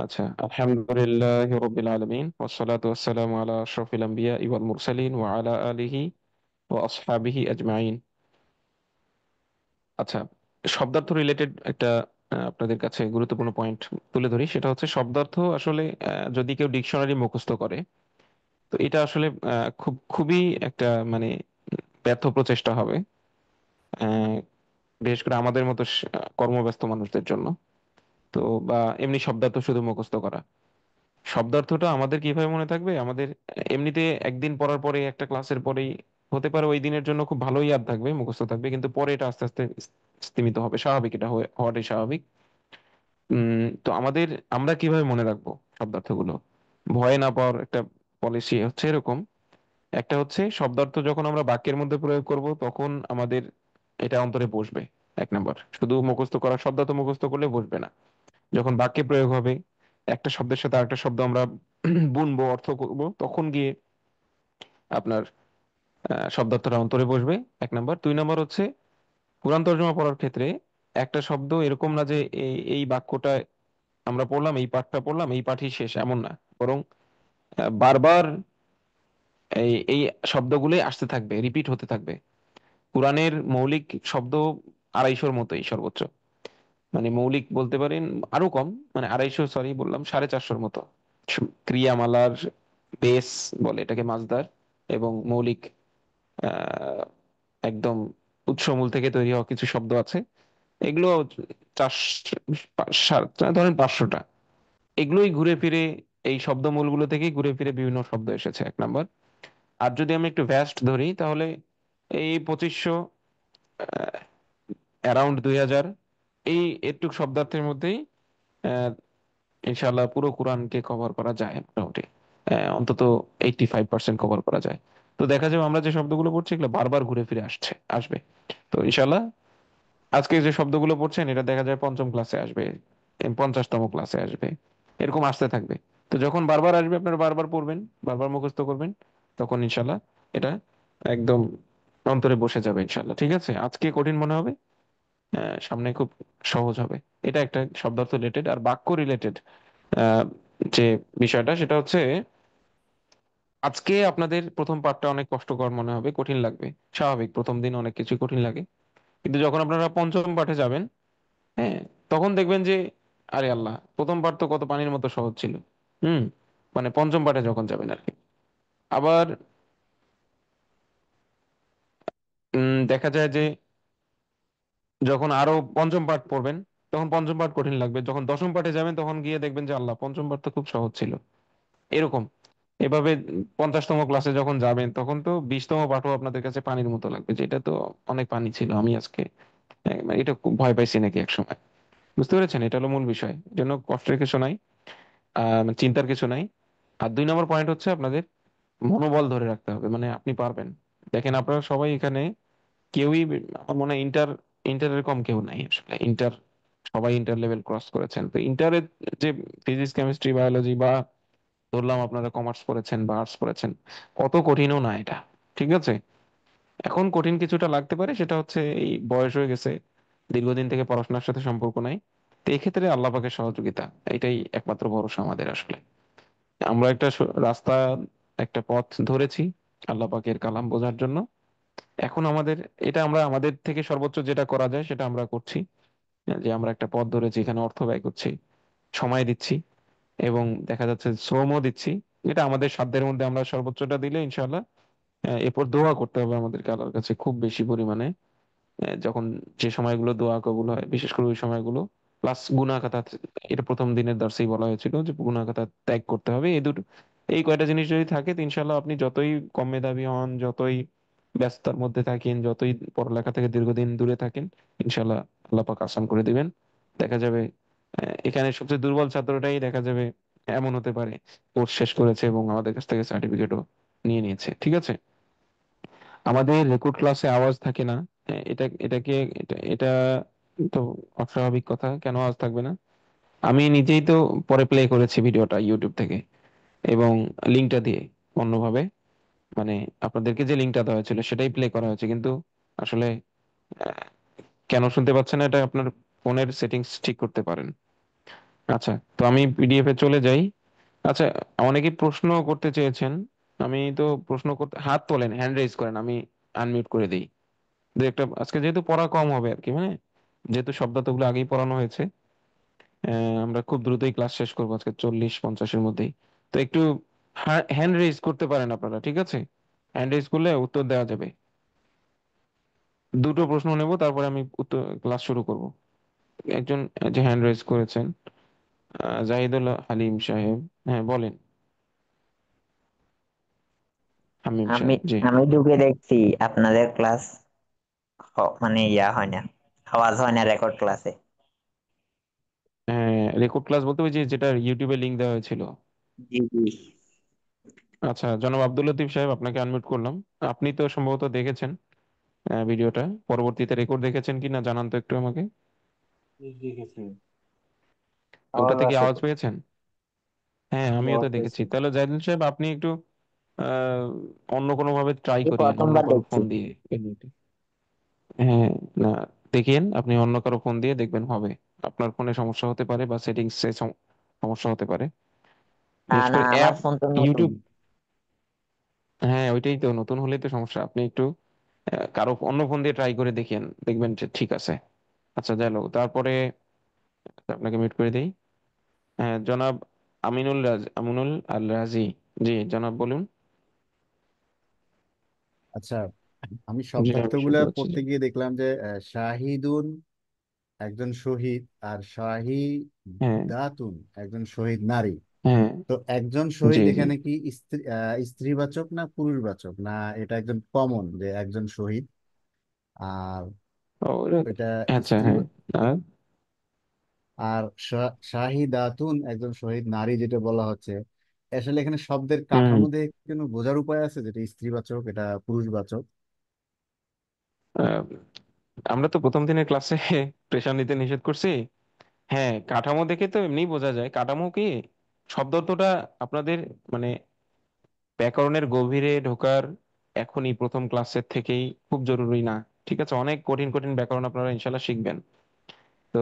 আচ্ছা, আলহামদুলিল্লাহ রবিল আলমিন ওয়াসসালাতু ওয়াসসালামু আলা আশরাফিল আম্বিয়া ওয়াল মুরসালিন ওয়া আলা আলিহি ওয়া আসহাবিহি আজমাইন। আচ্ছা, শব্দার্থ রিলেটেড একটা আপনাদের কাছে গুরুত্বপূর্ণ পয়েন্ট তুলে ধরি। সেটা হচ্ছে শব্দার্থ আসলে যদি কেউ ডিকশনারি মুখস্থ করে, তো এটা আসলে খুবই একটা মানে ব্যর্থ প্রচেষ্টা হবে, আহ, বিশেষ করে আমাদের মতো কর্মব্যস্ত মানুষদের জন্য। তো বা এমনি শব্দার্থ শুধু মুখস্থ করা, শব্দার্থটা আমাদের কিভাবে মনে থাকবে? আমাদের এমনিতে একদিন পড়ার পরে, একটা ক্লাসের পরেই হতে পারে ওই দিনের জন্য খুব ভালো ইয়াদ থাকবে, মুখস্থ থাকবে, কিন্তু পরে এটা আস্তে আস্তে স্তিমিত হবে। স্বাভাবিক, এটা হওয়াটাই স্বাভাবিক। তো আমরা কিভাবে মনে রাখবো শব্দার্থগুলো? ভয় না পাওয়ার একটা পলিসি হচ্ছে এরকম। একটা হচ্ছে, শব্দার্থ যখন আমরা বাক্যের মধ্যে প্রয়োগ করব তখন আমাদের এটা অন্তরে বসবে। এক নাম্বার, শুধু মুখস্থ করা, শব্দার্থ মুখস্থ করলে বসবে না। যখন বাক্যে প্রয়োগ হবে, একটা শব্দের সাথে আরেকটা শব্দ আমরা বুনবো, অর্থ করব, তখন গিয়ে আপনার শব্দার্থটা অন্তরে বসবে। এক নাম্বার। দুই নাম্বার হচ্ছে, কোরআন তর্জমা পড়ার ক্ষেত্রে একটা শব্দ এরকম না যে এই বাক্যটা আমরা পড়লাম, এই পাঠটা পড়লাম, এই পাঠই শেষ, এমন না। বরং বারবার এই শব্দগুলোই আসতে থাকবে, রিপিট হতে থাকবে। কোরআনের মৌলিক শব্দ 250-র মতোই সর্বোচ্চ, মানে মৌলিক বলতে পারেন আরো কম, মানে 250, সরি বললাম, 450-র মতো। ক্রিয়ামালার বেস বলে এটাকে, মাজদার, এবং মৌলিক আহ একদম উৎসমূল থেকে তৈরি হওয়া কিছু শব্দ আছে। এগুলো ধরেন 500টা। এগুলোই ঘুরে ফিরে, এই শব্দমূলগুলো থেকেই ঘুরে ফিরে বিভিন্ন শব্দ এসেছে, এক নাম্বার। আর যদি আমি একটু ভ্যাস্ট ধরি, তাহলে এই 2500, অ্যারাউন্ড 2000, এই এটুক শব্দার্থের মধ্যেই আহ, ইনশাআল্লাহ পুরো কোরআনকে কভার করা যায় মোটামুটি। অন্তত 85% কভার করা যায়। তো দেখা যাবে আমরা যে শব্দগুলো পড়ছি এগুলো বারবার ঘুরে ফিরে আসবে। তো ইনশাআল্লাহ আজকে যে শব্দগুলো পড়ছেন এটা দেখা যায় পঞ্চম ক্লাসে আসবে, 50তম ক্লাসে আসবে, এরকম আসতে থাকবে। তো যখন বারবার আসবে, আপনারা বারবার পড়বেন, বারবার মুখস্থ করবেন, তখন ইনশাআল্লাহ এটা একদম অন্তরে বসে যাবে ইনশাআল্লাহ। ঠিক আছে, আজকে কঠিন মনে হবে, সামনে খুব সহজ হবে। এটা একটা শব্দার্থ রিলেটেড। আর বাক্য রিলেটেড যে বিষয়টা, সেটা হচ্ছে, আজকে আপনাদের প্রথম পাঠটা অনেক কষ্টকর মনে হবে, কঠিন লাগবে। স্বাভাবিক, প্রথম দিন অনেক কিছু কঠিন লাগে। কিন্তু যখন আপনারা পঞ্চম পাঠে যাবেন, হ্যাঁ, তখন দেখবেন যে আরে আল্লাহ, প্রথম পাঠ তো কত পানির মতো সহজ ছিল। হুম। মানে পঞ্চম পাঠে যখন যাবেন আর কি। আবার দেখা যায় যে যখন আরো পঞ্চম পাঠ পড়বেন, তখন পঞ্চম পাঠ কঠিন লাগবে। যখন দশম পাঠে যাবেন তখন গিয়ে দেখবেন যে আল্লাহ, পঞ্চম পাঠ তো খুব সহজ ছিল। এরকম, এভাবে 50তম ক্লাসে যখন যাবেন তখন তো 20তম পাঠও আপনাদের কাছে পানির মতো লাগবে, যে এটা তো অনেক পানি ছিল, আমি আজকে মানে এটা খুব ভয় পাইছি নাকি এক সময়। বুঝতে পেরেছেন? এটা হলো মূল বিষয়, এর জন্য কষ্টের কিছু নাই, মানে চিন্তার কিছু নাই। আর 2 নম্বর পয়েন্ট হচ্ছে, আপনাদের মনোবল ধরে রাখতে হবে, মানে আপনি পারবেন। দেখেন, আপনারা সবাই এখানে কেউই, আমার মনে হয় ইন্টারের কম কেউ নাই আসলে। সবাই ইন্টার লেভেল ক্রস করেছেন। তো ইন্টারের যে ফিজিক্স, কেমিস্ট্রি, বায়োলজি, বা ধরলাম আপনারা কমার্স পড়েছেন বা আর্টস পড়েছেন, অত কঠিনও না এটা। ঠিক আছে, এখন কঠিন কিছুটা লাগতে পারে, সেটা হচ্ছে এই বয়স হয়ে গেছে, দীর্ঘদিন থেকে পড়াশোনার সাথে সম্পর্ক নাই। তো এক্ষেত্রে আল্লাহ পাকের সহযোগিতা, এটাই একমাত্র ভরসা আমাদের আসলে। আমরা একটা রাস্তা, একটা পথ ধরেছি আল্লাহ পাকের কালাম বোঝার জন্য। এখন আমাদের, এটা আমরা আমাদের থেকে সর্বোচ্চ যেটা করা যায় সেটা আমরা করছি, যে আমরা একটা পথ ধরেছি, এখানে অর্থ ব্যয় করছি, সময় দিচ্ছি, এবং দেখা যাচ্ছে শ্রমও দিচ্ছি। এটা আমাদের সাধ্যের মধ্যে আমরা সর্বোচ্চটা দিলে ইনশাআল্লাহ, এরপর দোয়া করতে হবে আমাদেরকে আল্লাহর কাছে খুব বেশি পরিমাণে। যখন যে সময়গুলো দোয়া কবুল হয়, বিশেষ করে ওই সময়গুলো, প্লাস গুনাহ খাতা। এটা প্রথম দিনের দর্শেই বলা হয়েছিল যে গুনাহ খাতা ত্যাগ করতে হবে। এই কয়টা জিনিস যদি থাকে, তো ইনশাল্লাহ আপনি যতই কম মেধাবী হন, যতই ব্যস্ততার মধ্যে থাকেন, যতই পড়ালেখা থেকে দীর্ঘদিন দূরে থাকেন, ইনশাল্লাহ আল্লাহ পাক আসান করে দিবেন। দেখা যাবে এখানে সবচেয়ে দুর্বল ছাত্রটাই দেখা যাবে এমন হতে পারে, কোর্স শেষ করেছে এবং আমাদের কাছ থেকে সার্টিফিকেটও নিয়ে নিয়েছে। ঠিক আছে, আমাদের রেকর্ড ক্লাসে আওয়াজ থাকে না। এটা তো অস্বাভাবিক কথা, কেন আওয়াজ থাকবে না? আমি নিজেই তো পরে প্লে করেছি ভিডিওটা ইউটিউব থেকে, এবং লিঙ্কটা দিয়ে অন্যভাবে, মানে আপনাদেরকে যে লিঙ্কটা দেওয়া হয়েছিল সেটাই প্লে করা হয়েছে, কিন্তু আসলে আহ, কেন শুনতে পাচ্ছেন না, এটা আপনার ফোনের সেটিংস ঠিক করতে পারেন। আচ্ছা, তো আমি পিডিএফ এ চলে যাই। আচ্ছা, অনেকে প্রশ্ন করতে চেয়েছেন। আমি তো প্রশ্ন করতে হাত তোলেন, হ্যান্ড রেজ করেন, আমি আনমিউট করে দিই। দু একটা আজকে যেহেতু পড়া কম হবে আর কি, মানে যেহেতু শব্দার্থগুলো আগেই পড়ানো হয়েছে, আমরা খুব দ্রুতই ক্লাস শেষ করবো আজকে 40-50-এর মধ্যেই। তো একটু হ্যান্ড রেজ করতে পারেন আপনারা, ঠিক আছে? হ্যান্ড রেজ করলে উত্তর দেওয়া যাবে। দুটো প্রশ্ন নেব, তারপরে আমি উত্তর ক্লাস শুরু করব। একজন যে হ্যান্ড রেজ করেছেন, জাহিদুল হালিম সাহেব। হ্যাঁ বলেন। হামিম আমি সাহেব, জি। আমি ঢুকে দেখছি আপনাদের ক্লাস মানে ইয়া হয় না, আওয়াজ হয় না রেকর্ড ক্লাসে। হ্যাঁ, রেকর্ড ক্লাস বলতে ওই যে যেটা ইউটিউবে লিংক দেওয়া হয়েছিল। জি জি। আচ্ছা, জনাব আব্দুল লতিফ সাহেব, আপনাকে আনমিউট করলাম। আপনি তো সম্ভবত দেখেছেন ভিডিওটা, পরবর্তীতে রেকর্ড দেখেছেন কিনা জানান তো একটু আমাকে। জি, দেখেছি। ওটা আওয়াজ থেকে আছে আওয়াজ তো? পেয়েছেন? হ্যাঁ, আমিও তো আওয়াজ দেখেছি। পেয়েছি। তাহলে জাহিদুল সাহেব, আপনি একটু আহ অন্য কোনো ভাবে ট্রাই এই করিয়েন, অন্য প্রথমবার কারো দেখছি। ফোন দিয়ে। হ্যাঁ, না, দেখিয়েন আপনি অন্য কারো ফোন দিয়ে, দেখবেন হবে। আপনার ফোনে সমস্যা হতে পারে বা সেটিংস এ সমস্যা হতে পারে, না বিশেষ না, করে আমার অ্যাপ, ফোন তো নতুন। ইউটিউব। হ্যাঁ, ওইটাই তো, নতুন হলেই তো সমস্যা। আপনি একটু কারো অন্য ফোন দিয়ে ট্রাই করে দেখেন, দেখবেন যে ঠিক আছে। আচ্ছা, যাই হোক, তারপরে আপনাকে মিট করে দিই। হ্যাঁ, জনাব আমিনুল আল রাজি। জি জনাব, বলুন। আচ্ছা, আমি জি, আমি শব্দার্থগুলা শুনতে পাচ্ছি, জি। পড়তে গিয়ে দেখলাম যে শাহিদুন একজন শহীদ, আর হ্যাঁ, শাহিদাতুন একজন শহীদ নারী। হ্যাঁ, তো একজন জি, শহীদ জি। এখানে কি স্ত্রীবাচক না পুরুষবাচক, না এটা একজন কমন যে একজন শহীদ, আর ও, এটা আচ্ছা, স্ত্রী, হ্যাঁ। আর আর শাহিদাতুন একজন শহীদ নারী যেটা বলা হচ্ছে, আসলে এখানে শব্দের হুম কাঠামো দিয়ে কোনো বোঝার উপায় আছে যেটা স্ত্রীবাচক এটা পুরুষবাচক? আহ, আমরা তো প্রথম দিনের ক্লাসে প্রেশার নিতে নিষেধ করছি। হ্যাঁ, কাঠামো দেখে তো এমনি বোঝা যায়। কাঠামো কি, শব্দ অর্থটা আপনাদের মানে ব্যাকরণের গভীরে ঢোকার এখনই প্রথম ক্লাসের থেকেই খুব জরুরি না। ঠিক আছে, অনেক কঠিন কঠিন ব্যাকরণ আপনারা ইনশাল্লাহ শিখবেন। তো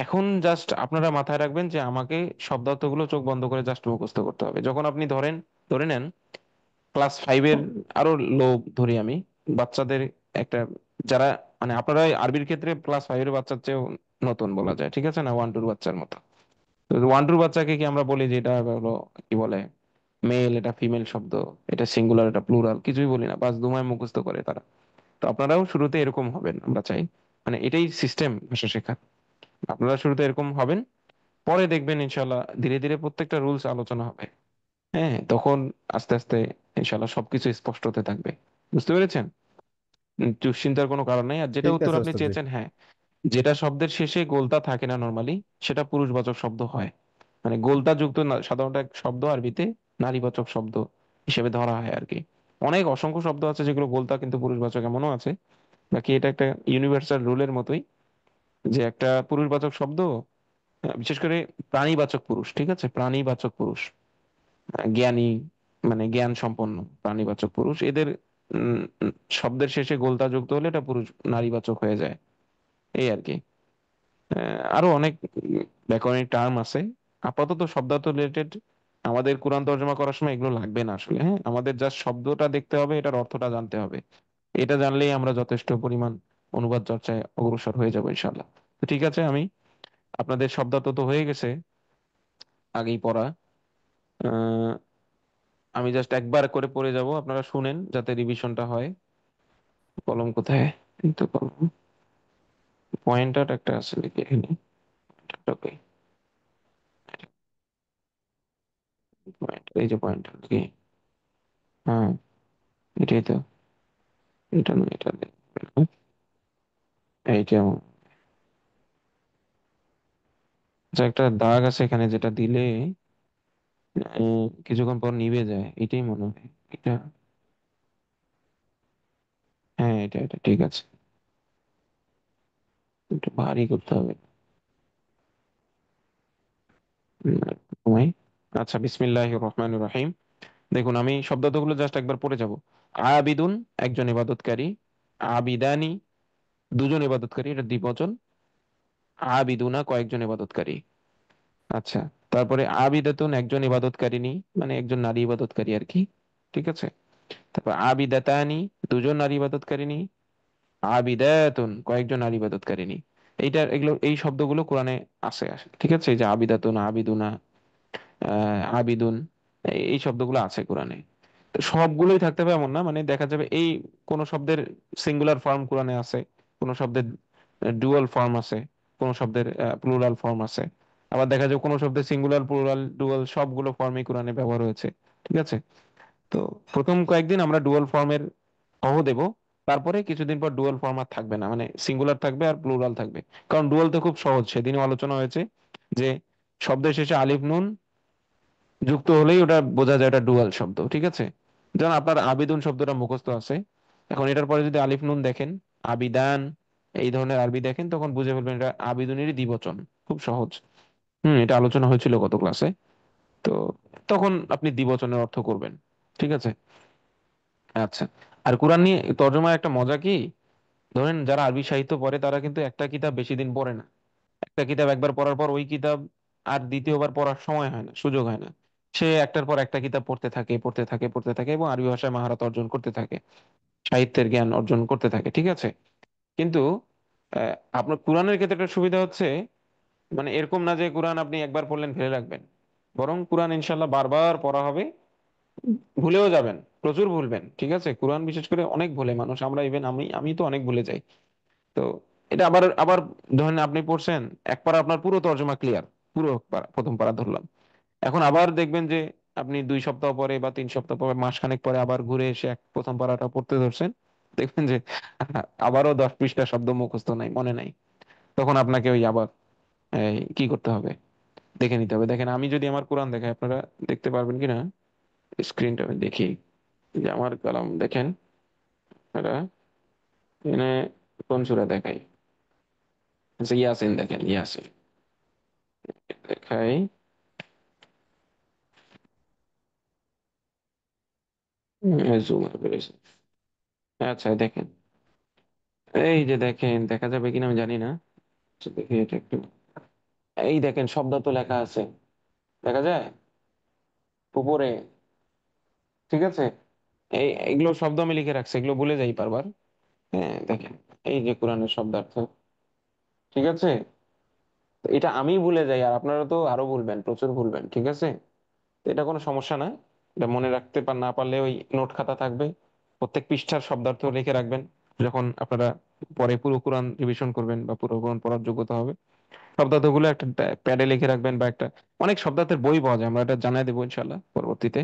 এখন জাস্ট আপনারা মাথায় রাখবেন যে আমাকে শব্দার্থগুলো চোখ বন্ধ করে জাস্ট মুখস্থ করতে হবে। যখন আপনি ধরে নেন ক্লাস 5-এর আরো লো ধরি আমি, বাচ্চাদের একটা, যারা মানে আপনারা আরবির ক্ষেত্রে ক্লাস 5-এর বাচ্চার চেয়েও নতুন বলা যায়, ঠিক আছে না, 1-2 বাচ্চার মতো। তো 1-2 বাচ্চাকে কি আমরা বলি যে এটা হলো, কি বলে, মেল, এটা ফিমেল শব্দ, এটা সিঙ্গুলার, এটা প্লুরাল, কিছুই বলি না, বাস দুমায় মুখস্থ করে তারা। তো আপনারাও শুরুতে এরকম হবেন, আমরা চাই। মানে এটাই সিস্টেম ভাষা শেখার। আপনারা শুরুতে এরকম হবেন, পরে দেখবেন ইনশাল্লাহ ধীরে ধীরে প্রত্যেকটা রুলস আলোচনা হবে। হ্যাঁ, তখন আস্তে আস্তে ইনশাল্লাহ সবকিছু স্পষ্ট হতে থাকবে। বুঝতে পেরেছেন? দুশ্চিন্তার কোনো কারণ নেই। আর যেটা ঠিক উত্তর আছে আপনি ওস্তাদ জি। চেয়েছেন, হ্যাঁ, যেটা শব্দের শেষে গোলতা থাকে না নর্মালি, সেটা পুরুষবাচক শব্দ হয়। মানে গোলতা যুক্ত সাধারণত এক শব্দ আরবিতে নারীবাচক শব্দ হিসেবে ধরা হয় আর কি। অনেক অসংখ্য শব্দ আছে যেগুলো গোলতা কিন্তু পুরুষবাচক, এমনও আছে। বাকি এটা একটা ইউনিভার্সাল রুলের মতোই, যে একটা পুরুষবাচক শব্দ, বিশেষ করে প্রাণীবাচক পুরুষ, ঠিক আছে, প্রাণীবাচক পুরুষ, জ্ঞানী, মানে জ্ঞান সম্পন্ন প্রাণীবাচক পুরুষ, এদের শব্দের শেষে গোলতা যুক্ত হলে এটা পুরুষ নারীবাচক হয়ে যায়, এই আর কি। আরো অনেক ব্যাকরণিক টার্ম আছে। আপাতত শব্দার্থ রিলেটেড আমাদের কোরআন তর্জমা করার সময় এগুলো লাগবে না আসলে। হ্যাঁ, আমাদের জাস্ট শব্দটা দেখতে হবে, এটার অর্থটা জানতে হবে। এটা জানলেই আমরা যথেষ্ট পরিমাণ অনুবাদ চর্চায় অগ্রসর হয়ে যাবো ইনশাল্লাহ। তো ঠিক আছে, আমি আপনাদের শব্দার্থ তো হয়ে গেছে আগেই পড়া। আহ, আমি জাস্ট একবার করে পড়ে যাব, আপনারা শুনেন যাতে রিভিশনটা হয়। কলম কোথায়? এই তো কলম, পয়েন্টার একটা আছে নাকি এখানে? Okay, এই যে পয়েন্টার কি? হ্যাঁ, এটাই তো। এটা না, এটা দেখবেন, হ্যাঁ? এইটা আচ্ছা, একটা দাগ আছে এখানে যেটা দিলে কিছুক্ষণ পর নিভে যায়, এটাই মনে হয়। এটা, হ্যাঁ, এটা ঠিক আছে। একটু ভারী করতে হবে। একটু সময়। আচ্ছা, বিসমিল্লাহির রহমানির রহিম। দেখুন, আমি শব্দগুলো জাস্ট একবার পড়ে যাব। আবিদুন, একজন ইবাদতকারী। আবিদানি, দুজন ইবাদতকারী, এটা দ্বিবচন। আবিদুনা, কয়েকজন ইবাদতকারী। আচ্ছা, তারপরে আবিদাতুন একজন ইবাদতকারিনী, মানে একজন নারী ইবাদতকারী আর কি। ঠিক আছে। তারপর আবিদাতানি দুজন নারী ইবাদতকারিনী, আবিদাতুন কয়েকজন নারী ইবাদতকারিনী। এগুলো এই শব্দগুলো কোরআনে আসে। ঠিক আছে, এই যে আবিদাতুন, আবিদুনা, আবিদুন, এই শব্দগুলো আছে কোরআনে। তো সবগুলোই থাকতে হবে এমন না, মানে দেখা যাবে এই কোন শব্দের সিঙ্গুলার ফর্ম কোরআনে আছে, কোন শব্দের ডুয়াল ফর্ম আছে, কোন শব্দের প্লুরাল ফর্ম আছে। আবার দেখা যাবে কোন শব্দের সিঙ্গুলার, প্লুরাল, ডুয়াল সবগুলো ফর্মই কোরআনে ব্যবহার হয়েছে। ঠিক আছে। তো প্রথম কয়েকদিন আমরা ডুয়াল ফর্মের সহ দেব, তারপরে কিছুদিন পর ডুয়াল ফর্ম আর থাকবে না, মানে সিঙ্গুলার থাকবে আর প্লুরাল থাকবে। কারণ ডুয়াল তো খুব সহজ, সেদিনও আলোচনা হয়েছে যে শব্দের শেষে আলিফ নুন যুক্ত হলেই ওটা বোঝা যায় এটা ডুয়াল শব্দ। ঠিক আছে। যেমন আপনার আবিদুন শব্দটা মুখস্থ আছে, এখন এটার পরে যদি আলিফ নুন দেখেন, আবিদান এই ধরনের আরবি দেখেন, তখন বুঝে ফেলবেন এটা আবিদুনেরই দ্বিবচন। খুব সহজ। এটা আলোচনা হয়েছিল গত ক্লাসে। তো তখন আপনি দ্বিবচনের অর্থ করবেন। ঠিক আছে। আচ্ছা, আর কোরআন নিয়ে তর্জমার একটা মজা কি, ধরেন যারা আরবি সাহিত্য পড়ে তারা কিন্তু একটা কিতাব বেশি দিন পড়ে না। একটা কিতাব একবার পড়ার পর ওই কিতাব আর দ্বিতীয়বার পড়ার সময় হয় না, সুযোগ হয় না। সে একটার পর একটা কিতাব পড়তে থাকে এবং আরবি ভাষায় মাহারত অর্জন করতে থাকে, সাহিত্যের জ্ঞান অর্জন করতে থাকে। ঠিক আছে। কিন্তু আপনার কোরআনের ক্ষেত্রে একটা সুবিধা হচ্ছে, মানে এরকম না যে কোরআন আপনি একবার পড়লেন ফেলে রাখবেন, বরং কোরআন ইনশাল্লাহ বারবার পড়া হবে। ভুলেও যাবেন, প্রচুর ভুলবেন। ঠিক আছে, কোরআন বিশেষ করে অনেক ভুলে মানুষ, আমরা ইভেন আমি আমি তো অনেক ভুলে যাই। তো এটা আবার আবার ধরেন আপনি পড়ছেন, এক পারা আপনার পুরো তর্জমা ক্লিয়ার, পুরো পারা, প্রথম পারা ধরলাম। এখন আবার দেখবেন যে আপনি 2 সপ্তাহ পরে বা 3 সপ্তাহ পরে, মাসখানেক পরে আবার ঘুরে এসে প্রথম পারাটা পড়তে ধরছেন, দেখবেন যে আবারও 10 পৃষ্ঠা শব্দ মুখস্থ নাই, মনে নাই। তখন আপনাকে ওই আবার কি করতে হবে, দেখে নিতে হবে। দেখেন আমি যদি আমার কোরআন দেখাই, আপনারা দেখতে পারবেন কিনা, স্ক্রিনটা আমি দেখি, যে আমার কালাম দেখেন আপনারা, এখানে কোন সূরা দেখাই, আচ্ছা ইয়াসিন দেখেন, ইয়াসিন দেখাই, জুম করেছে। আচ্ছা দেখেন, এই যে দেখেন, দেখা যাবে কিনা আমি জানি না। আচ্ছা, দেখি এটা একটু, এই দেখেন শব্দ তো লেখা আছে, দেখা যায় উপরে। ঠিক আছে। এগুলো শব্দ আমি লিখে রাখছি, এগুলো ভুলে যাই বারবার। হ্যাঁ দেখেন, এই যে কোরআনের শব্দার্থ। ঠিক আছে। তো এটা আমি ভুলে যাই, আর আপনারা তো আরো ভুলবেন, প্রচুর ভুলবেন। ঠিক আছে। তো এটা কোনো সমস্যা না, এটা মনে রাখতে না পারলে ওই নোট খাতা থাকবে, প্রত্যেক পৃষ্ঠার শব্দার্থ লিখে রাখবেন। যখন আপনারা পরে পুরো কোরআন রিভিশন করবেন বা পুরো কোরআন পড়ার যোগ্যতা হবে, শব্দার্থগুলো একটা প্যাডে লিখে রাখবেন, বা একটা, অনেক শব্দার্থের বই পাওয়া যায়, আমরা এটা জানাই দেবো ইনশাল্লাহ পরবর্তীতে।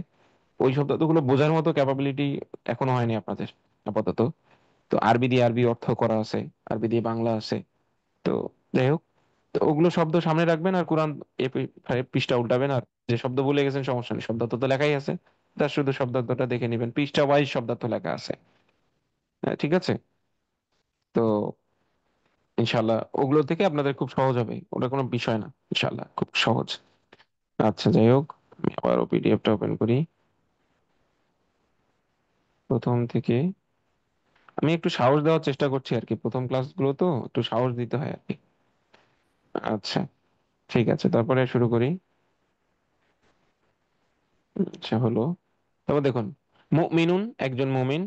ওই শব্দগুলো বোঝার মতো ক্যাপাবিলিটি এখনো হয়নি আপনাদের আপাতত। তো আরবি দিয়ে আরবি অর্থ করা আছে, আরবি দিয়ে বাংলা আছে। তো যাই হোক, তো ওগুলো শব্দ সামনে রাখবেন, আর কোরআন পৃষ্ঠা উল্টাবেন, আর যে শব্দ ভুলে গেছেন সমস্যা নেই, শব্দার্থ তো লেখাই আছে, তার শুধু শব্দার্থটা দেখে নেবেন, পৃষ্ঠা ওয়াইজ শব্দার্থ লেখা আছে। হ্যাঁ, ঠিক আছে। তো ইনশাল্লাহ ওগুলো থেকে আপনাদের খুব সহজ হবে, ওটা কোনো বিষয় না, ইনশাল্লাহ খুব সহজ। আচ্ছা যাই হোক, আমি আবারও পিডিএফটা ওপেন করি প্রথম থেকে। আমি একটু সাহস দেওয়ার চেষ্টা করছি আর কি, প্রথম ক্লাসগুলো তো একটু সাহস দিতে হয় আর কি। আচ্ছা, ঠিক আছে, তারপরে শুরু করি। আচ্ছা হলো। তারপর দেখুন, মুমিনুন একজন মুমিন,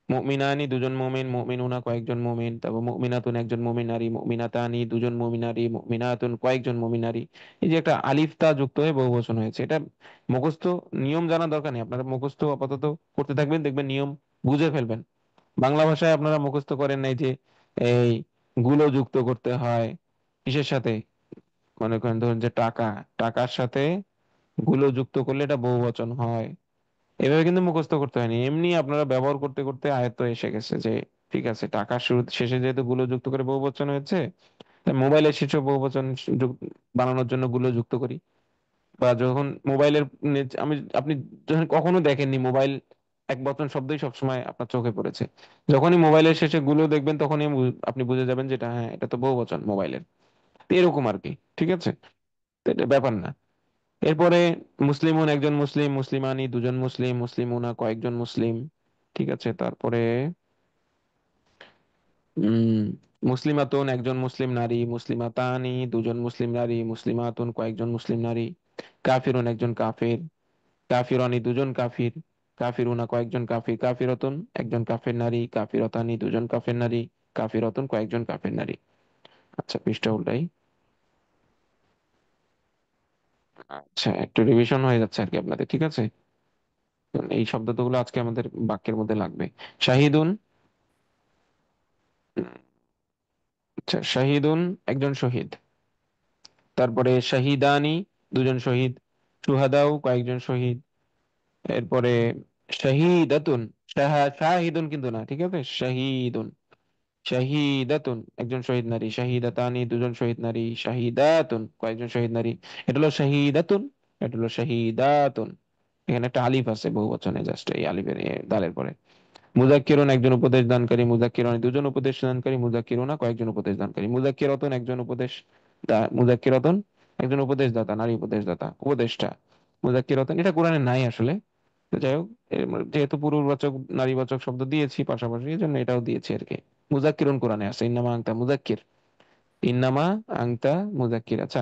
মুমিনানি দুজন মুমিন, মুমিনুনা কয়েকজন মুমিন, তারপর মুমিনাতুন একজন মুমিন নারী, মুমিনাতানি দুজন মুমিন নারী, মুমিনাতুন কয়েকজন মুমিন নারী। এই যে একটা আলিফ তা যুক্ত হয়ে বহুবচন হয়েছে, এটা মুখস্থ, নিয়ম জানা দরকার নেই, আপনারা মুখস্থ আপাতত করতে থাকবেন, দেখবেন নিয়ম বুঝে ফেলবেন। বাংলা ভাষায় আপনারা মুখস্থ করেন নাই যে এই গুলো যুক্ত করতে হয় কিসের সাথে, মনে করেন ধরুন যে টাকা, টাকার সাথে গুলো যুক্ত করলে এটা বহুবচন হয়। এভাবে কিন্তু মুখস্থ করতে হয়নি, এমনি আপনারা ব্যবহার করতে করতে আয়ত্ত এসে গেছে যে ঠিক আছে, টাকার শুরু শেষে যেহেতু গুলো যুক্ত করে বহুবচন হয়েছে, তাই মোবাইলের শেষে বহুবচন বানানোর জন্য গুলো যুক্ত করি। বা যখন মোবাইলের আমি, আপনি যখন কখনো দেখেননি মোবাইল এক বচন শব্দই সবসময় আপনার চোখে পড়েছে, যখনই মোবাইলের শেষে গুলো দেখবেন তখনই আপনি বুঝে যাবেন যেটা, হ্যাঁ এটা তো বহুবচন মোবাইলের। তো এরকম আর কি। ঠিক আছে। তো এটা ব্যাপার না। এরপরে মুসলিমুন একজন মুসলিম, মুসলিমানি দুজন মুসলিম, মুসলিমুনা কয়েকজন মুসলিম। ঠিক আছে। তারপরে উম মুসলিমাতুন একজন মুসলিম নারী, মুসলিমাতানি দুজন মুসলিম নারী, মুসলিমাতুন কয়েকজন মুসলিম নারী, কাফিরুন একজন কাফির, কাফিরানি দুজন কাফির, কাফিরুনা কয়েকজন কাফির, কাফিরাতুন একজন কাফের নারী, কাফিরাতানি দুজন কাফের নারী, কাফিরাতুন কয়েকজন কাফের নারী। আচ্ছা, পৃষ্ঠা উল্টাই। আচ্ছা, একটু রিভিশন হয়ে যাচ্ছে আর কি আপনাদের, ঠিক আছে? কারণ এই শব্দগুলো আজকে আমাদের বাক্যের মধ্যে লাগবে। শাহিদুন, আচ্ছা শাহিদুন একজন শহীদ, তারপরে শাহিদানি দুজন শহীদ, সুহাদাও কয়েকজন শহীদ, এরপরে শাহিদাতুন, শাহিদুন কিন্তু না, ঠিক আছে, শাহিদুন, শাহিদাতুন একজন শহীদ নারী, শাহিদাতানি দুজন শহীদ নারী, শাহিদাতুন কয়েকজন শহীদ নারী। এটা হলো শাহিদাতুন, এটা হলো শাহিদাতুন। এখানে একটা আলিফ আছে বহু বচনে, জাস্ট এই আলিফের দালের পরে। মুজাক্কিরুন একজন উপদেশ দানকারী, মুজাক্কিরানি দুজন উপদেশ দানকারী, মুজাক্কিরুনা কয়েকজন উপদেশ দানকারী, মুজাক্কিরাতুন একজন উপদেশ মুজাক্কিরাতুন একজন উপদেশদাতা, নারী উপদেশদাতা, উপদেষ্টা। মুজাক্কিরাতুন এটা কোরআনে নাই আসলে, তো যাই হোক, যেহেতু পুরুষবাচক নারীবাচক শব্দ দিয়েছি পাশাপাশি, এই জন্য এটাও দিয়েছি আর কি। মুজাক্কিরুন কোরআনে আছে, ইন্নামা আংতা মুজাক্কির, ইন্নামা আংতা মুজাক্কির। আচ্ছা,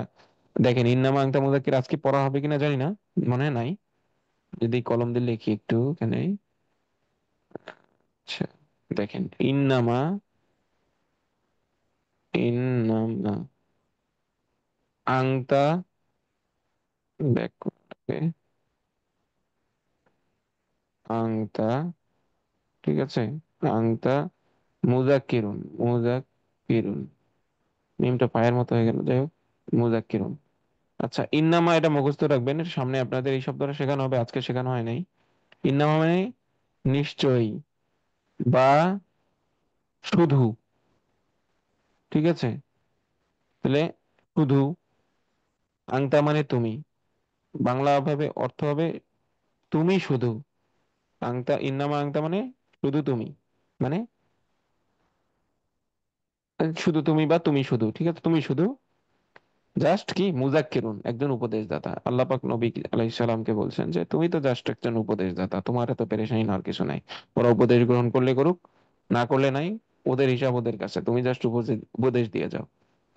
দেখেন ইন্নামা আংতা মুজাক্কির আজকে পড়া হবে কিনা জানি না, মনে হয় নাই। যদি কলম দিয়ে লিখি একটু এখানে। আচ্ছা, দেখেন ইন্নামা, ইন্নামা আংতা, ব্যাক করতে হবে, আংতা, ঠিক আছে, আংতা মুজাক্কিরুন, মুজাক্কিরুন, মিমটা পায়ের মতো হয়ে গেল, যাই হোক, মুজাক্কিরুন। আচ্ছা, ইন্নামা এটা মুখস্থ রাখবেন, এর সামনে আপনাদের এই শব্দটা শেখানো হবে, আজকে শেখানো হয় নাই। ইন্নামা মানে নিশ্চয়ই বা শুধু, ঠিক আছে, তাহলে শুধু, আংতা মানে তুমি, বাংলা ভাবে অর্থ হবে তুমি শুধু, আংতা, ইন্নামা আংতা মানে শুধু তুমি, মানে শুধু তুমি বা তুমি শুধু, ঠিক আছে, তুমি শুধু, জাস্ট কি মুজাক্কিরুন একজন উপদেশদাতা। আল্লাহ পাক নবী আলাইহিস সালামকে বলছেন যে তুমি তো জাস্ট একজন উপদেশদাতা, তোমার এত পেরেশানি নেওয়ার কিছু নাই। ওরা উপদেশ গ্রহণ করলে করুক, না করলে নাই, ওদের হিসাব ওদের কাছে, তুমি জাস্ট উপদেশ উপদেশ দিয়ে যাও,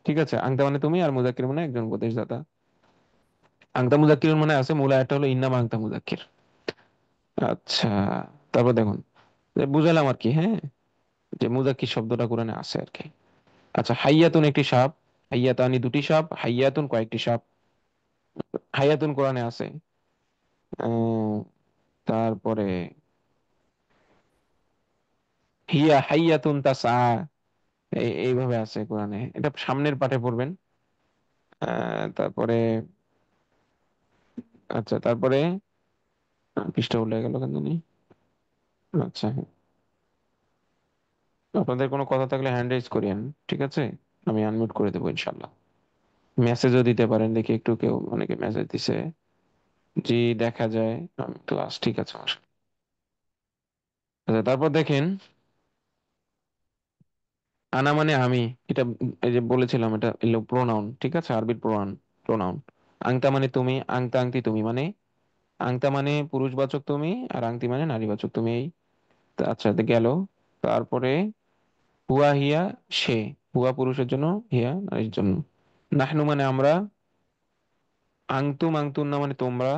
ঠিক আছে। আংতা মানে তুমি, আর মুজাক্কির মানে একজন উপদেশদাতা। আংতা মুজাক্কির মানে আছে, মূল আয়াতটা হলো ইন্নামা আংতা মুজাক্কির। আচ্ছা, তারপর দেখুন, যে বুঝালাম আর কি, হ্যাঁ, যে মুজাক্কির শব্দটা কোরআনে আছে আর কি। আচ্ছা, হাইয়াতুন একটি সাপ, হাইয়াতানি দুটি সাপ, হাইয়াতুন কয়েকটি সাপ, হাইয়াতুন কোরআনে আছে। তারপরে হিয়া হাইয়াতুন তাসা, এইভাবে আছে কোরআনে, এটা সামনের পাঠে পড়বেন। তারপরে, আচ্ছা তারপরে, পৃষ্ঠা উল্টে গেল কেন জানি। আচ্ছা হ্যাঁ, আপনাদের কোনো কথা থাকলে হ্যান্ড রেজ করিয়েন, ঠিক আছে, আমি আনমিউট করে দেবো ইনশাল্লাহ। মেসেজও দিতে পারেন, দেখি একটু, কেউ অনেকে মেসেজ দিছে, জি দেখা যায়, আমি ক্লাস, ঠিক আছে আমার। আচ্ছা, তারপর দেখেন, আনা মানে আমি, এটা এই যে বলেছিলাম, এটা এলো প্রোনাউন, ঠিক আছে, আরবির প্রোনাউন, প্রোনাউন। আংতা মানে তুমি, আংতা আংতি তুমি, মানে আংতা মানে পুরুষবাচক তুমি, আর আংতি মানে নারীবাচক তুমি, এই আচ্ছা গেল। তারপরে হুয়া হিয়া সে, হুয়া পুরুষের জন্য, হিয়া নারীর জন্য। নাহনু মানে আমরা, আংতুম আংতুন্না মানে তোমরা,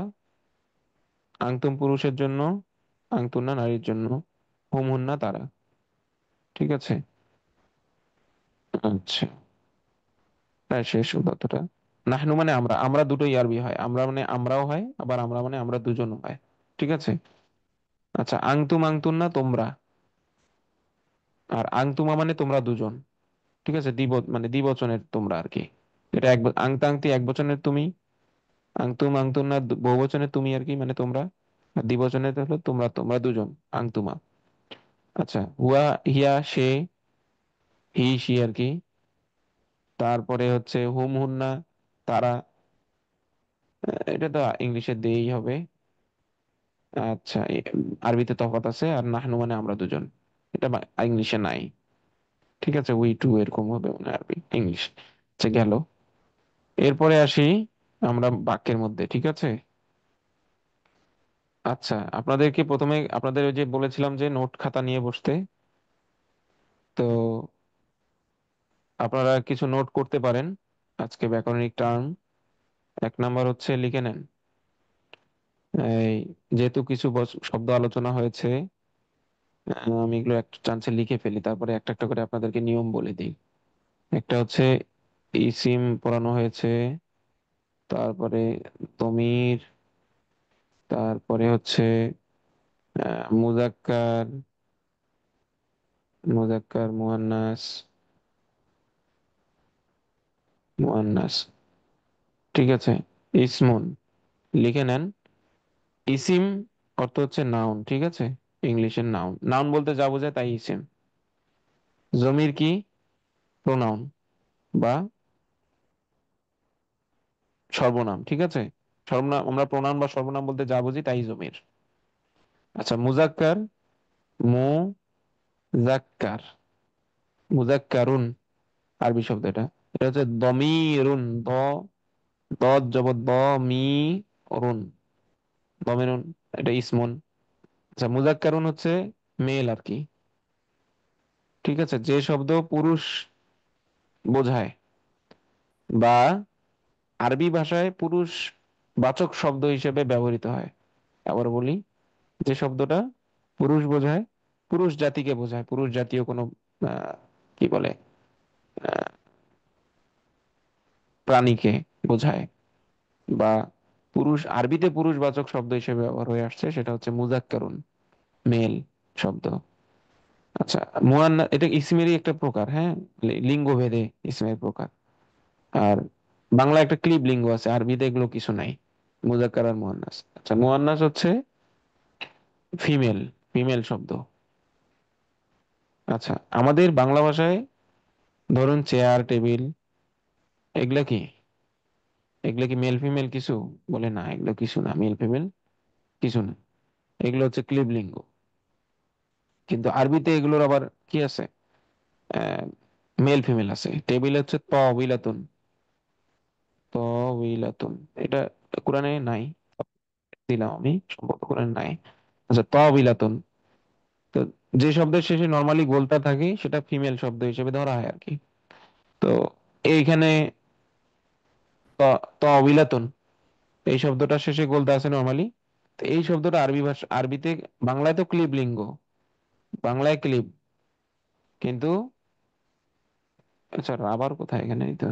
আংতুম পুরুষের জন্য, আংতুন্না নারীর জন্য, হুম হুন্না তারা, ঠিক আছে। আচ্ছা, প্রায় শেষ ততটা। নাহনু মানে আমরা, আমরা দুটোই আরবি হয়, আমরা মানে আমরাও হয়, আবার আমরা মানে আমরা দুজনও হয়, ঠিক আছে। আচ্ছা, আংতুম আংতুন্না তোমরা, আর আংতুমা মানে তোমরা দুজন, ঠিক আছে, মানে দ্বিবচনের তোমরা আর কি। এটা আংতা আংতি এক বচনের তুমি, আংতুম আংতুন্না বহুবচনের তুমি আর কি, মানে তোমরা, আর দ্বিবচনের হলো তোমরা, তোমরা দুজন, আংতুমা। আচ্ছা, হুয়া হিয়া সে, হি সি আর কি। তারপরে হচ্ছে হুম হুন্না তারা, এটা তো ইংলিশে দিয়েই হবে। আচ্ছা, আরবিতে তফাৎ আছে, আর নাহনু মানে আমরা দুজন, এটা ইংলিশে নাই, ঠিক আছে, উই টু এরকম হবে মানে আরবি ইংলিশ। আচ্ছা গেল। এরপরে আসি আমরা বাক্যের মধ্যে, ঠিক আছে। আচ্ছা, আপনাদেরকে প্রথমে আপনাদের ওই যে বলেছিলাম যে নোট খাতা নিয়ে বসতে, তো আপনারা কিছু নোট করতে পারেন আজকে ব্যাকরণিক টার্ম। এক নাম্বার হচ্ছে লিখে নেন, এই যেহেতু কিছু শব্দ আলোচনা হয়েছে, আমি এগুলো একটা চান্সে লিখে ফেলি, তারপরে একটা একটা করে আপনাদেরকে নিয়ম বলে দিই। একটা হচ্ছে ইসিম পড়ানো হয়েছে, তারপরে দমির, তারপরে হচ্ছে মুজাক্কার, মুজাক্কার মুয়ান্নাস, মুয়ান্নাস, ঠিক আছে। ইসমুন লিখে নেন। ইসিম অর্থ হচ্ছে নাউন, ঠিক আছে, ইংলিশের নাউন। নাউন বলতে যা বোঝায় তাই ইসিম। জমির কি? প্রোনাউন বা সর্বনাম, ঠিক আছে। সর্বনাম, আমরা প্রোনাউন বা সর্বনাম বলতে যা বুঝি তাই জমির। আচ্ছা, মুজাক্কার, মুজাক্কার, মুজাক্কারুন, আরবি শব্দ এটা। এটা হচ্ছে দমিরুন, জবর দ, মি অরুণ, দমিরুন, এটা ইসমুন। আচ্ছা, মুজাক্কারুন হচ্ছে মেল আর কি, ঠিক আছে, যে শব্দ পুরুষ বোঝায় বা আরবি ভাষায় পুরুষ বাচক শব্দ হিসেবে ব্যবহৃত হয়। আবার বলি, যে শব্দটা পুরুষ বোঝায়, পুরুষ জাতিকে বোঝায়, পুরুষ জাতীয় কোনো কি বলে প্রাণীকে বোঝায়, বা পুরুষ, আরবিতে পুরুষবাচক শব্দ হিসেবে ব্যবহার হয়ে আসছে, সেটা হচ্ছে মুজাক্কারুন, মেল শব্দ। আচ্ছা, এটা ইসমেরই একটা প্রকার, হ্যাঁ, লিঙ্গ ভেদে ইসমের প্রকার। আর বাংলা একটা ক্লিব লিঙ্গ আছে, আরবিতে এগুলো কিছু নাই, মুজাক্কার আর মুয়ান্নাস। আচ্ছা, মুয়ান্নাস হচ্ছে ফিমেল, ফিমেল শব্দ। আচ্ছা, আমাদের বাংলা ভাষায় ধরুন চেয়ার, টেবিল, এগুলা কি, এগুলা কি মেল ফিমেল কিছু? বলে না, এগুলো কিছু না, মেল ফিমেল কিছু না, এগুলো হচ্ছে ক্লিব লিঙ্গ। কিন্তু আরবিতে এগুলোর আবার কি আছে, মেল ফিমেল আছে। টেবিল হচ্ছে তবিলাতুন, তবিলাতুন, এটা কোরআনে নাই, দিলাম আমি, সম্ভবত কোরআনে নাই। আচ্ছা, তবিলাতুন, তো যে শব্দের শেষে নর্মালি গোলতা থাকে সেটা ফিমেল শব্দ হিসেবে ধরা হয় আর কি। তো এইখানে তবিলাতুন, এই শব্দটা শেষে গোলতা আছে নর্মালি। তো এই শব্দটা আরবি ভাষা, আরবিতে, বাংলায় তো ক্লিব লিঙ্গ, বাংলায় ক্লিব, কিন্তু আচ্ছা রাবার কোথায় এখানে, এই তো,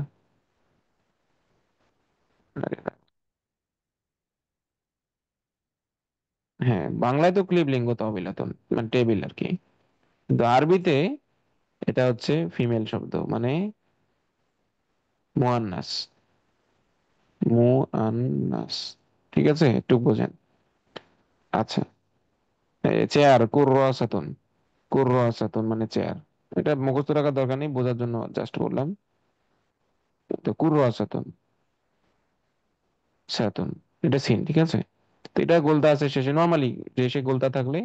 হ্যাঁ, বাংলায় তো ক্লিব লিঙ্গ তবিলাতুন, মানে টেবিল আর কি। কিন্তু আরবিতে এটা হচ্ছে ফিমেল শব্দ, মানে মুয়ান্নাস, মুআন্নাস, ঠিক আছে, একটু বোঝেন। আচ্ছা, চেয়ার, কুররাসাতুন, কুররাসাতুন মানে চেয়ার। এটা মুখস্থ রাখার দরকার নেই, বোঝার জন্য জাস্ট বললাম। তো কুররাসাতুন, সাতুন, এটা সিন, ঠিক আছে। তো এটা গোলতা আছে শেষে নর্মালি, শেষে গোলতা থাকলে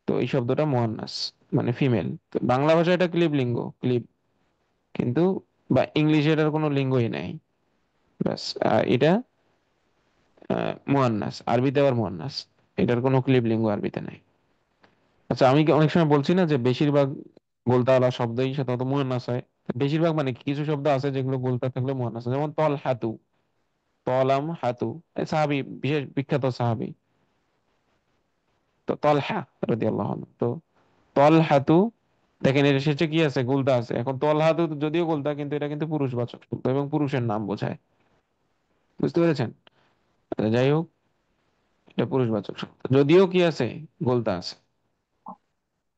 তো এই শব্দটা মুয়ান্নাস, মানে ফিমেল। তো বাংলা ভাষায় এটা ক্লিব লিঙ্গ, ক্লিব, কিন্তু বা ইংলিশে এটার কোনো লিঙ্গই নাই, ব্যাস। এটা মুয়ান্নাস, আরবিতে আবার মুয়ান্নাস, এটার কোনো ক্লিব লিঙ্গ আরবিতে নাই। আচ্ছা, আমি কি অনেক সময় বলছি না যে বেশিরভাগ গোলতাওয়ালা শব্দই সাধারণত মুয়ান্নাস হয়? বেশিরভাগ মানে কি, কিছু শব্দ আছে যেগুলো গোলতা থাকলে মুয়ান্নাস হয়, যেমন তল হাতু, তলাম হাতু, সাহাবি, বিশেষ বিখ্যাত সাহাবি, তো তলহা রাদিয়াল্লাহু আনহু। তো তল হাতু, দেখেন এর শেষে কি আছে, গোলতা আছে। এখন তল হাতু যদিও গোলতা, কিন্তু এটা কিন্তু পুরুষবাচক শব্দ এবং পুরুষের নাম বোঝায়, বুঝতে পেরেছেন? আচ্ছা, যাই হোক, এটা পুরুষবাচক শব্দ যদিও কি আছে, গোলতা আছে।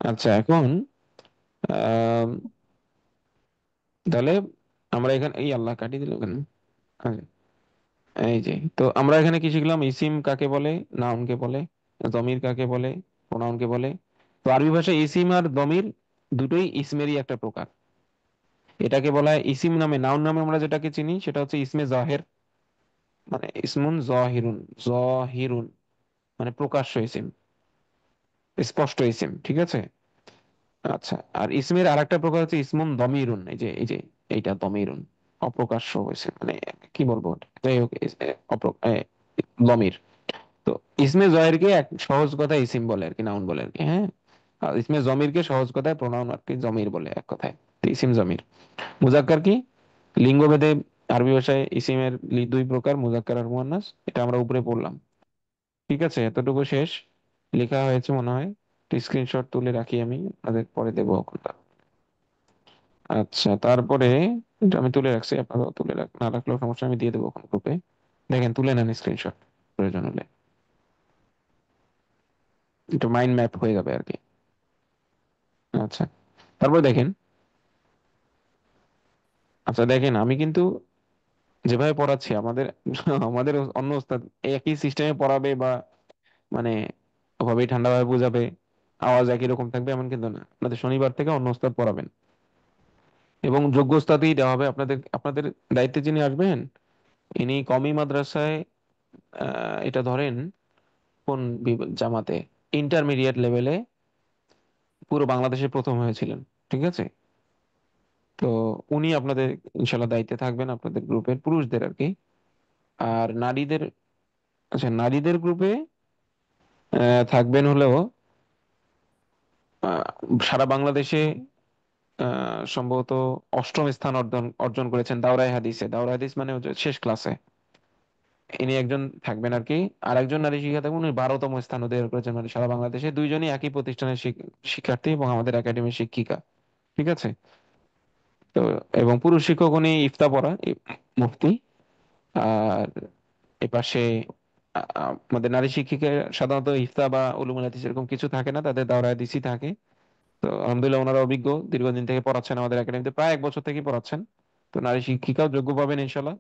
আচ্ছা, এখন আহ তাহলে আমরা এখানে, এই আল্লাহ কাটিয়ে দিল কেন? আচ্ছা, এই যে, তো আমরা এখানে কি শিখলাম, ইসিম কাকে বলে, নাউন কে বলে, দমির কাকে বলে, প্রোনাউন কে বলে। তো আরবি ভাষায় ইসিম আর দমির দুটোই ইসমেরই একটা প্রকার। এটাকে বলা হয় ইসিম নামে, নাউন নামে আমরা যেটাকে চিনি সেটা হচ্ছে ইসমে জাহের, মানে ইসমুন জাহিরুন, জাহিরুন মানে প্রকাশ্য ইসিম, স্পষ্ট ইসিম, ঠিক আছে। আচ্ছা, আর ইসমের আরেকটা প্রকার হচ্ছে ইসমুন দমিরুন, এই যে এইটা দমিরুন, অপ্রকাশ্য হয়েছে, মানে কি বলবো, যাই হোক, দমির। তো ইসমে জয়েরকে এক সহজ কথায় ইসিম বলে আর কি, নাউন বলে আর কি, হ্যাঁ। আর ইসমে জমিরকে সহজ কথায় প্রোনাউন আর কি, জমির বলে এক কথায়, ঠিক আছে। ইসিম জামির। মুজাক্কার কি? লিঙ্গভেদে আরবি ভাষায় ইসিমের দুই প্রকার, মুজাক্কার আর মুয়ান্নাস, এটা আমরা উপরে পড়লাম। ঠিক আছে, এতটুকু শেষ। লেখা হয়েছে মনে হয়, স্ক্রিনশট তুলে রাখি আমি, আপনাদের পরে দেবো ওখানটা। আচ্ছা, তারপরে এটা আমি তুলে রাখছি, আপনারা তুলে না রাখলেও সমস্যা, আমি দিয়ে দেবো ওখানে গ্রুপে। দেখেন, তুলে নেন স্ক্রিনশট প্রয়োজন হলে, একটু মাইন্ড ম্যাপ হয়ে যাবে আর কি। আচ্ছা, তারপর দেখেন। আচ্ছা দেখেন, আমি কিন্তু যেভাবে পড়াচ্ছি, আমাদের আমাদের অন্য ওস্তাদ একই সিস্টেমে পড়াবে বা মানে ওভাবেই ঠান্ডাভাবে বুঝাবে, আওয়াজ একই রকম থাকবে এমন কিন্তু না। আপনাদের শনিবার থেকে অন্য ওস্তাদ পড়াবেন, এবং যোগ্য ওস্তাদই দেওয়া হবে আপনাদের। আপনাদের দায়িত্বে যিনি আসবেন, ইনি কওমি মাদ্রাসায় এটা ধরেন কোন জামাতে ইন্টারমিডিয়েট লেভেলে পুরো বাংলাদেশে প্রথম হয়েছিলেন। ঠিক আছে, তো উনি আপনাদের ইনশাল্লাহ দায়িত্বে থাকবেন, আপনাদের গ্রুপের পুরুষদের আর কি। আর নারীদের, আচ্ছা নারীদের গ্রুপে থাকবেন হলেও আহ, সারা বাংলাদেশে সম্ভবত অষ্টম স্থান অর্জন অর্জন করেছেন দাওরাই হাদিসে। দাওরাই হাদিস মানে হচ্ছে শেষ ক্লাসে, ইনি একজন থাকবেন আর কি। আর একজন নারী শিক্ষা থাকবেন, উনি 12তম স্থান অধিকার করেছেন, মানে সারা বাংলাদেশে দুইজনই একই প্রতিষ্ঠানের শিক্ষার্থী এবং আমাদের একাডেমির শিক্ষিকা। ঠিক আছে, তো এবং পুরুষ শিক্ষক উনি ইফতা পড়া মুফতি। আর এপাশে আমাদের নারী শিক্ষিকা সাধারণত ইফতা বা উলুমুল হাদিস এরকম কিছু থাকে না, তাদের দাওরাই হাদিসই থাকে। তো আলহামদুলিল্লাহ, ওনারা অভিজ্ঞ, দীর্ঘদিন থেকে পড়াচ্ছেন আমাদের একাডেমিতে, প্রায় 1 বছর থেকে পড়াচ্ছেন। তো নারী শিক্ষিকাও যোগ্য পাবেন ইনশাল্লাহ।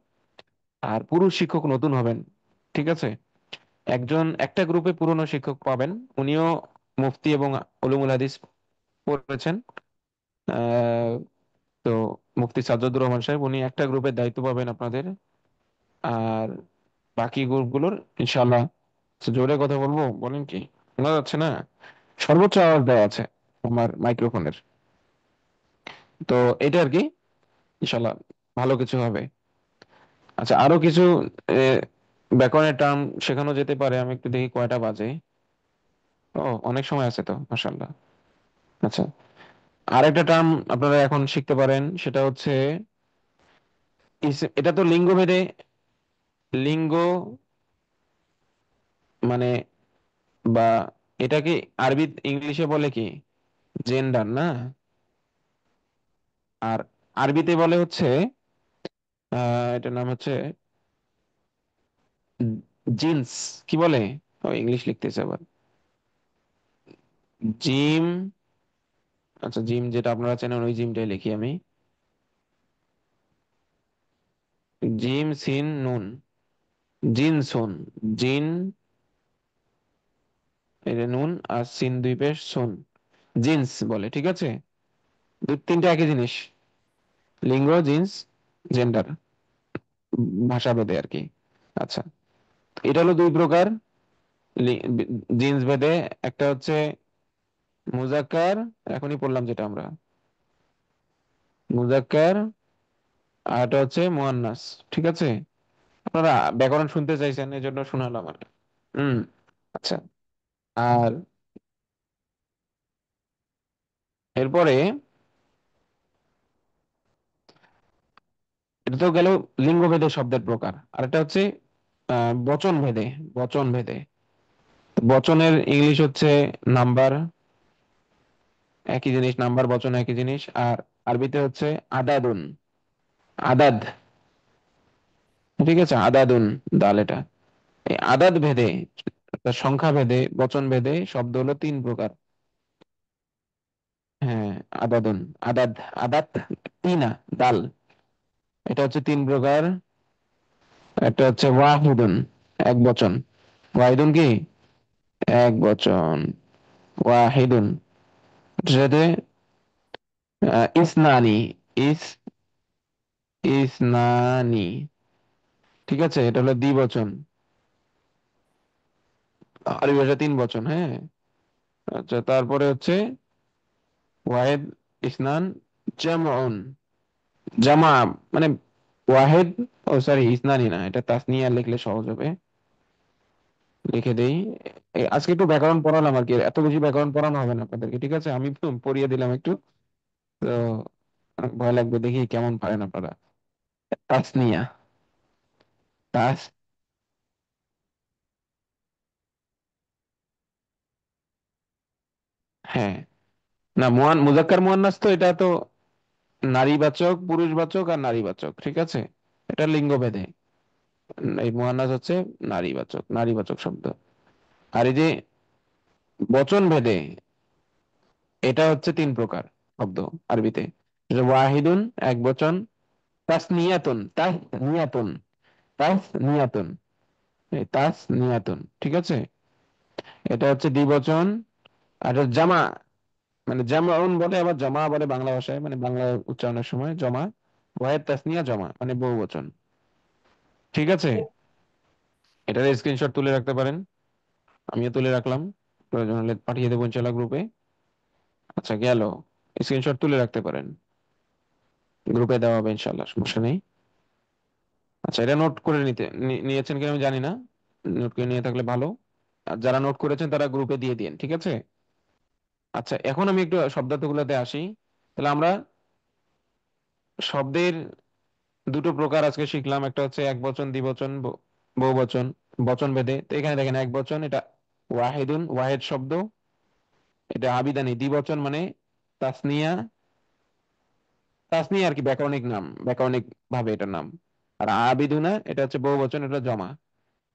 আর পুরুষ শিক্ষক নতুন হবেন। ঠিক আছে, একটা গ্রুপে পুরনো শিক্ষক পাবেন, উনিও মুফতি এবং উলুমুল হাদিস পড়েছেন। আহ তো মুফতি সাজ্জাদুর রহমান সাহেব, উনি একটা গ্রুপের দায়িত্ব পাবেন আপনাদের। আর বাকি গ্রুপগুলোর ইনশাল্লাহ, জোরে কথা বলবো বলেন কি, শোনা যাচ্ছে না? সর্বোচ্চ আওয়াজ দেওয়া আছে আমার মাইক্রোফোনের। তো এটা আর কি, ইনশাল্লাহ ভালো কিছু হবে। আচ্ছা, আরো কিছু আহ, ব্যাকরণের টার্ম শেখানো যেতে পারে। আমি একটু দেখি কয়টা বাজে। ও, অনেক সময় আছে তো, মাশাআল্লাহ। আচ্ছা, আরেকটা টার্ম আপনারা এখন শিখতে পারেন, সেটা হচ্ছে এটা তো লিঙ্গ ভেদে, লিঙ্গ মানে, বা এটাকে আরবি ইংলিশে বলে কি, জেন্ডার না? আর আরবিতে বলে হচ্ছে এটার নাম হচ্ছে জিন্স। কি বলে? ও, ইংলিশ লিখতেছে আবার, জিম। আচ্ছা, জিম যেটা আপনারা চেনেন ওই জিমটাই লিখি আমি। জিম সিন নুন, জিনসুন, জিন, এই যে নুন আর সিন দুই পেশ সুন, জিন্স বলে। ঠিক আছে, দুই তিনটা একই জিনিস, লিঙ্গ, জিন্স, জেন্ডার, ভাষাভেদে আর কি। আচ্ছা, এটা হলো দুই প্রকার জিন্স ভেদে। একটা হচ্ছে মুজাক্কার, এখনই পড়লাম যেটা আমরা, মুজাক্কার। আর এটা হচ্ছে মুয়ান্নাস। ঠিক আছে, আপনারা ব্যাকরণ শুনতে চাইছেন, এই জন্য শোনালাম আর কি। হুম। আচ্ছা, আর এরপরে এটা তো গেল লিঙ্গ ভেদে শব্দের প্রকার। আর এটা হচ্ছে বচন ভেদে। বচন ভেদে, বচনের ইংলিশ হচ্ছে নাম্বার, একই জিনিস, নাম্বার বচন একই জিনিস। আর আরবিতে হচ্ছে আদাদুন, আদাদ। ঠিক আছে, আদাদুন, দাল এটা। এই আদাদ ভেদে, অর্থাৎ সংখ্যা ভেদে, বচন ভেদে শব্দ হলো 3 প্রকার। হ্যাঁ, আদাদুন, আদাদ, আদাত, তিনা, দাল, এটা হচ্ছে 3 প্রকার। একটা হচ্ছে ওয়াহিদুন, এক বচন। ওয়াহিদুন কি? এক বচন, ওয়াহিদুন। সেটাতে ইসনানি, ইস, ইসনানি। ঠিক আছে, এটা হলো দ্বিবচন। আরবি ভাষা 3 বচন, হ্যাঁ। আচ্ছা, তারপরে হচ্ছে ওয়াহেদ, ইসনান, জামউন, জামা মানে ওয়াহেদ, ও সরি ইসনানি না, এটা তাসনিয়া লিখলে সহজ হবে। লিখে দেই। আজকে একটু ব্যাকরণ পড়ালাম আর কি, এত বেশি ব্যাকরণ পড়ানো হবে না আপনাদেরকে। ঠিক আছে, আমি তো পড়িয়ে দিলাম একটু। তো অনেক ভয় লাগবে, দেখি কেমন পারেন আপনারা। তাসনিয়া। তাস হ্যাঁ, না মুজাক্কার মুয়ান্নাস তো এটা তো নারীবাচক, পুরুষবাচক আর নারীবাচক, ঠিক আছে, এটা লিঙ্গ ভেদে। এই মুয়ান্নাস হচ্ছে নারীবাচক, নারীবাচক শব্দ। আর এই যে বচন ভেদে, এটা হচ্ছে তিন প্রকার শব্দ আরবিতে। এটা ওয়াহিদুন এক বচন, তাসনিয়াতুন, তাসনিয়াতুন, এই তাসনিয়াতুন, ঠিক আছে, এটা হচ্ছে দ্বিবচন। আর এটা জামা, মানে জামাউন বলে, আবার জমা বলে বাংলা ভাষায়, মানে বাংলা উচ্চারণের সময় জমা। ওয়াহেদ তাসনিয়া জমা মানে বহুবচন, ঠিক আছে। এটার স্ক্রিনশট তুলে রাখতে পারেন, আমিও তুলে রাখলাম, প্রয়োজন হলে পাঠিয়ে দেবো ইনশাল্লাহ গ্রুপে। আচ্ছা গেল, স্ক্রিনশট তুলে রাখতে পারেন, গ্রুপে দেওয়া হবে ইনশাল্লাহ, সমস্যা নেই। আচ্ছা, এটা নোট করে নিয়েছেন কিনা আমি জানি না, নোট করে নিয়ে থাকলে ভালো। আর যারা নোট করেছেন তারা গ্রুপে দিয়ে দিন, ঠিক আছে। আচ্ছা, এখন আমি একটু শব্দার্থগুলোতে আসি। তাহলে আমরা শব্দের দুটো প্রকার আজকে শিখলাম, একটা হচ্ছে এক বচন, দ্বিবচন, বহুবচন, বচন ভেদে। তো এখানে দেখেন এক বচন, এটা ওয়াহিদুন, ওয়াহেদ শব্দ। এটা আবিদানি দ্বিবচন, মানে তাসনিয়া, তাসনিয়া আর কি ব্যাকরণিক নাম, ব্যাকরণিক ভাবে এটার নাম। আর আবিদুনা এটা হচ্ছে বহুবচন, এটা জমা।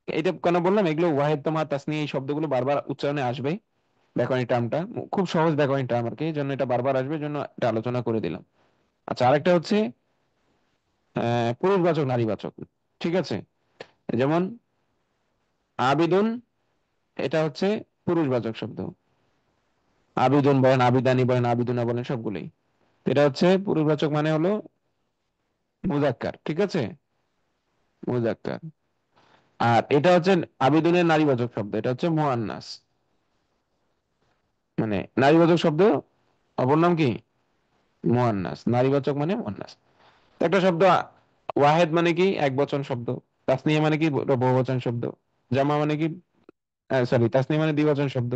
এটা কেন বললাম, এগুলো ওয়াহেদ তোমার তাসনিয়া এই শব্দগুলো বারবার উচ্চারণে আসবে। ব্যাকরণিক টার্মটা খুব সহজ ব্যাকরণিক টার্ম আর কি, এই জন্য এটা বারবার আসবে, এই জন্য এটা আলোচনা করে দিলাম। আচ্ছা, আরেকটা হচ্ছে পুরুষবাচক, নারীবাচক, ঠিক আছে। যেমন আবিদুন, এটা হচ্ছে পুরুষবাচক শব্দ। আবিদুন বলেন, আবিদানি বলেন, আবিদুনা বলেন, সবগুলোই। তো এটা হচ্ছে পুরুষবাচক, মানে হলো মুজাক্কার, ঠিক আছে, মুজাক্কার। আর এটা হচ্ছে আবিদুনের নারীবাচক শব্দ, এটা হচ্ছে মুয়ান্নাস, মানে নারীবাচক শব্দ, অপর নাম কি মুয়ান্নাস, নারীবাচক মানে মুয়ান্নাস। তো একটা শব্দ ওয়াহেদ মানে কি এক বচন শব্দ, তাসনিয়া মানে কি বহুবচন শব্দ, জামা মানে কি, সরি, তাসনিয়া মানে দ্বিবচন শব্দ,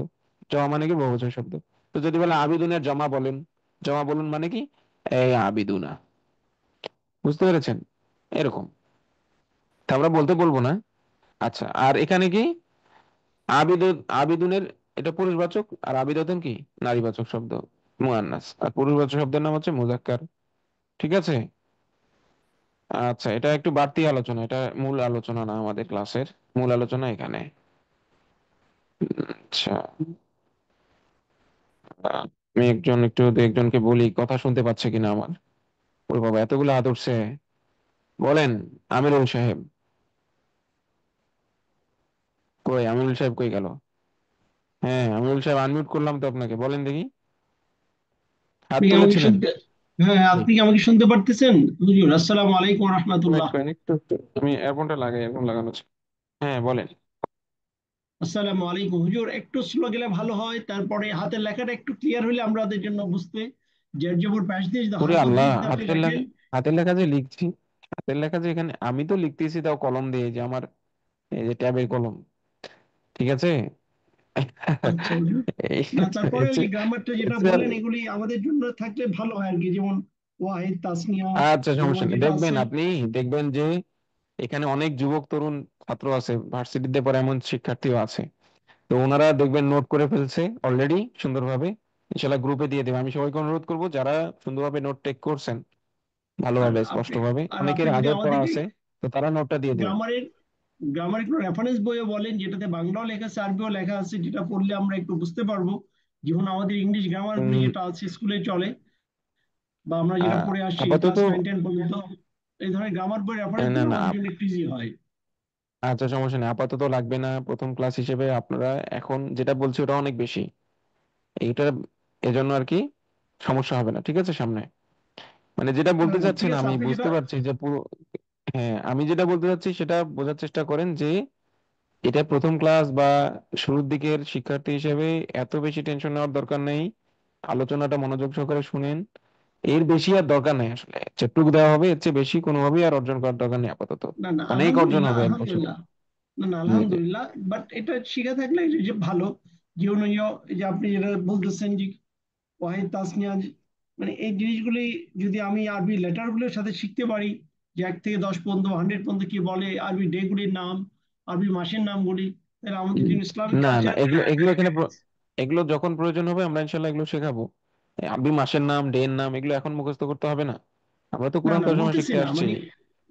জমা মানে কি বহুবচন শব্দ। তো যদি বলে আবিদুনের জমা বলেন, জমা বলুন মানে কি এই আবিদুনা, বুঝতে পেরেছেন, এরকম। তা আমরা বলতে বলবো না। আচ্ছা, আর এখানে কি আবিদুনের এটা পুরুষবাচক, আর আবিদাতুন কি নারীবাচক শব্দ, মুয়ান্নাস। আর পুরুষবাচক শব্দের নাম হচ্ছে মুজাক্কার, ঠিক আছে। আচ্ছা, এটা একটু বাড়তি আলোচনা, এটা মূল আলোচনা না আমাদের ক্লাসের, মূল আলোচনা এখানে। আচ্ছা, আমি একজনকে বলি কথা শুনতে পাচ্ছে কিনা আমার। ওরে বাবা, এতগুলো হাত উঠছে। বলেন, আমিরুল সাহেব। কই আমিরুল সাহেব, কই গেল? হ্যাঁ, আমিরুল সাহেব, আনমিউট করলাম তো আপনাকে, বলেন দেখি, হাত আপনি কি আমাকে তুলেছিলেন। শুনতে হ্যাঁ, জি। আপনি কি আমাকে শুনতে পারতেছেন? হুজুর, আসসালামু আলাইকুম ওয়েট রহমতুল্লাহ। করেন একটু, আমি এয়ারফোনটা লাগাই, এয়ারফোন লাগানো আছে। হ্যাঁ বলেন। আসসালামু আলাইকুম হুজুর, একটু স্লো গেলে ভালো হয়, তারপরে হাতের লেখাটা একটু ক্লিয়ার হলে আমাদের জন্য বুঝতে। জের জবর প্যাচ দিয়ে যদি ওরে হরকত আল্লাহ, দিয়ে যদি আপনি লেখেন। হাতের লেখা যে লিখছি, হাতের লেখা যে এখানে আমি তো লিখতেছি তাও কলম দিয়ে, যে আমার এই যে ট্যাবের কলম, ঠিক আছে। আচ্ছা হুজুর। এই না, তারপরে ওই হচ্ছে যে গ্রামারটা যেটা হচ্ছে বললেন এগুলি আমাদের জন্য থাকলে ভালো হয় আর কি, যেমন ওয়াহিদ, তাসনিয়া, আচ্ছা, জমা সমস্যা নেই, যেটা দেখবেন আছে। আপনি, দেখবেন যে এখানে অনেক যুবক তরুণ ছাত্র আছে, ভার্সিটিতে পড়ে এমন শিক্ষার্থীও আছে। তো ওনারা দেখবেন নোট করে ফেলছে অলরেডি সুন্দরভাবে, ইনশাল্লাহ গ্রুপে দিয়ে দেবে। আমি সবাইকে অনুরোধ করবো যারা সুন্দরভাবে নোট টেক করছেন, আর ভালোভাবে আপনি স্পষ্টভাবে, আর আপনি অনেকের যদি আগেও পড়া আমাদেরকে আছে, তো তারা নোটটা দিয়ে দেবেন। গ্রামারের গ্রামার একটু রেফারেন্স বইয়ে বলেন, যেটাতে বাংলাও লেখা আছে আরবিও লেখা আছে, যেটা পড়লে আমরা একটু বুঝতে পারবো। যেমন আমাদের ইংলিশ গ্রামার গুলি উম, যেটা আছে স্কুলে চলে, বা আমরা যেটা পড়ে আসছি আপাতত ক্লাস 9-10 পর্যন্ত, এই ধরনের গ্রামার বই রেফারেন্স না দিলে না, আমাদের জন্য একটু ইজি হয়। আচ্ছা সমস্যা নেই, আপাতত লাগবে না। প্রথম ক্লাস হিসেবে আপনারা এখন যেটা বলছি ওটা অনেক বেশি, এইটা এজন্য আর কি সমস্যা হবে না, ঠিক আছে সামনে। মানে যেটা না বলতে না, ঠিক চাচ্ছেন আছে, আমি আপনি যেটা। বুঝতে পারছি যে পুরো, হ্যাঁ আমি যেটা বলতে চাচ্ছি সেটা বোঝার চেষ্টা করেন, যে এটা প্রথম ক্লাস বা শুরুর দিকের শিক্ষার্থী হিসেবে এত বেশি টেনশন নেওয়ার দরকার নেই। আলোচনাটা মনোযোগ সহকারে শুনেন, এর বেশি আর দরকার নেই আসলে, যেটুকু দেওয়া হবে এর চেয়ে বেশি কোনোভাবেই আর অর্জন করার দরকার নেই আপাতত। না না, অনেক অর্জন আলহামদুলিল্লাহ হবে এক বছরে। আলহামদুলিল্লাহ। না না, জি জি। আলহামদুলিল্লাহ। বাট এটা শিখে থাকলে যে ভালো। যে অনুযায়ী এই যে আপনি যেটা বলতেছেন যে ওয়াহিদ, তাসনিয়া, মানে এই জিনিসগুলি যদি আমি আরবি লেটার গুলোর সাথে শিখতে পারি, যে 1 থেকে 10 পর্যন্ত 100 পর্যন্ত কি বলে, আরবি ডে গুলির নাম, আরবি মাসের নামগুলি, তাহলে আমাদের উম, জন্য ইসলামিক না না, কালচার। এগুলো এগুলো এখানে এগুলো যখন প্রয়োজন হবে আমরা ইনশাল্লাহ এগুলো শেখাবো। আরবি মাসের নাম, ডে এর নাম এগুলো এখন মুখস্থ করতে হবে না। আমরা তো না কোরআন না, তর্জমা বলতেছি শিখতে না আসছি। মানে,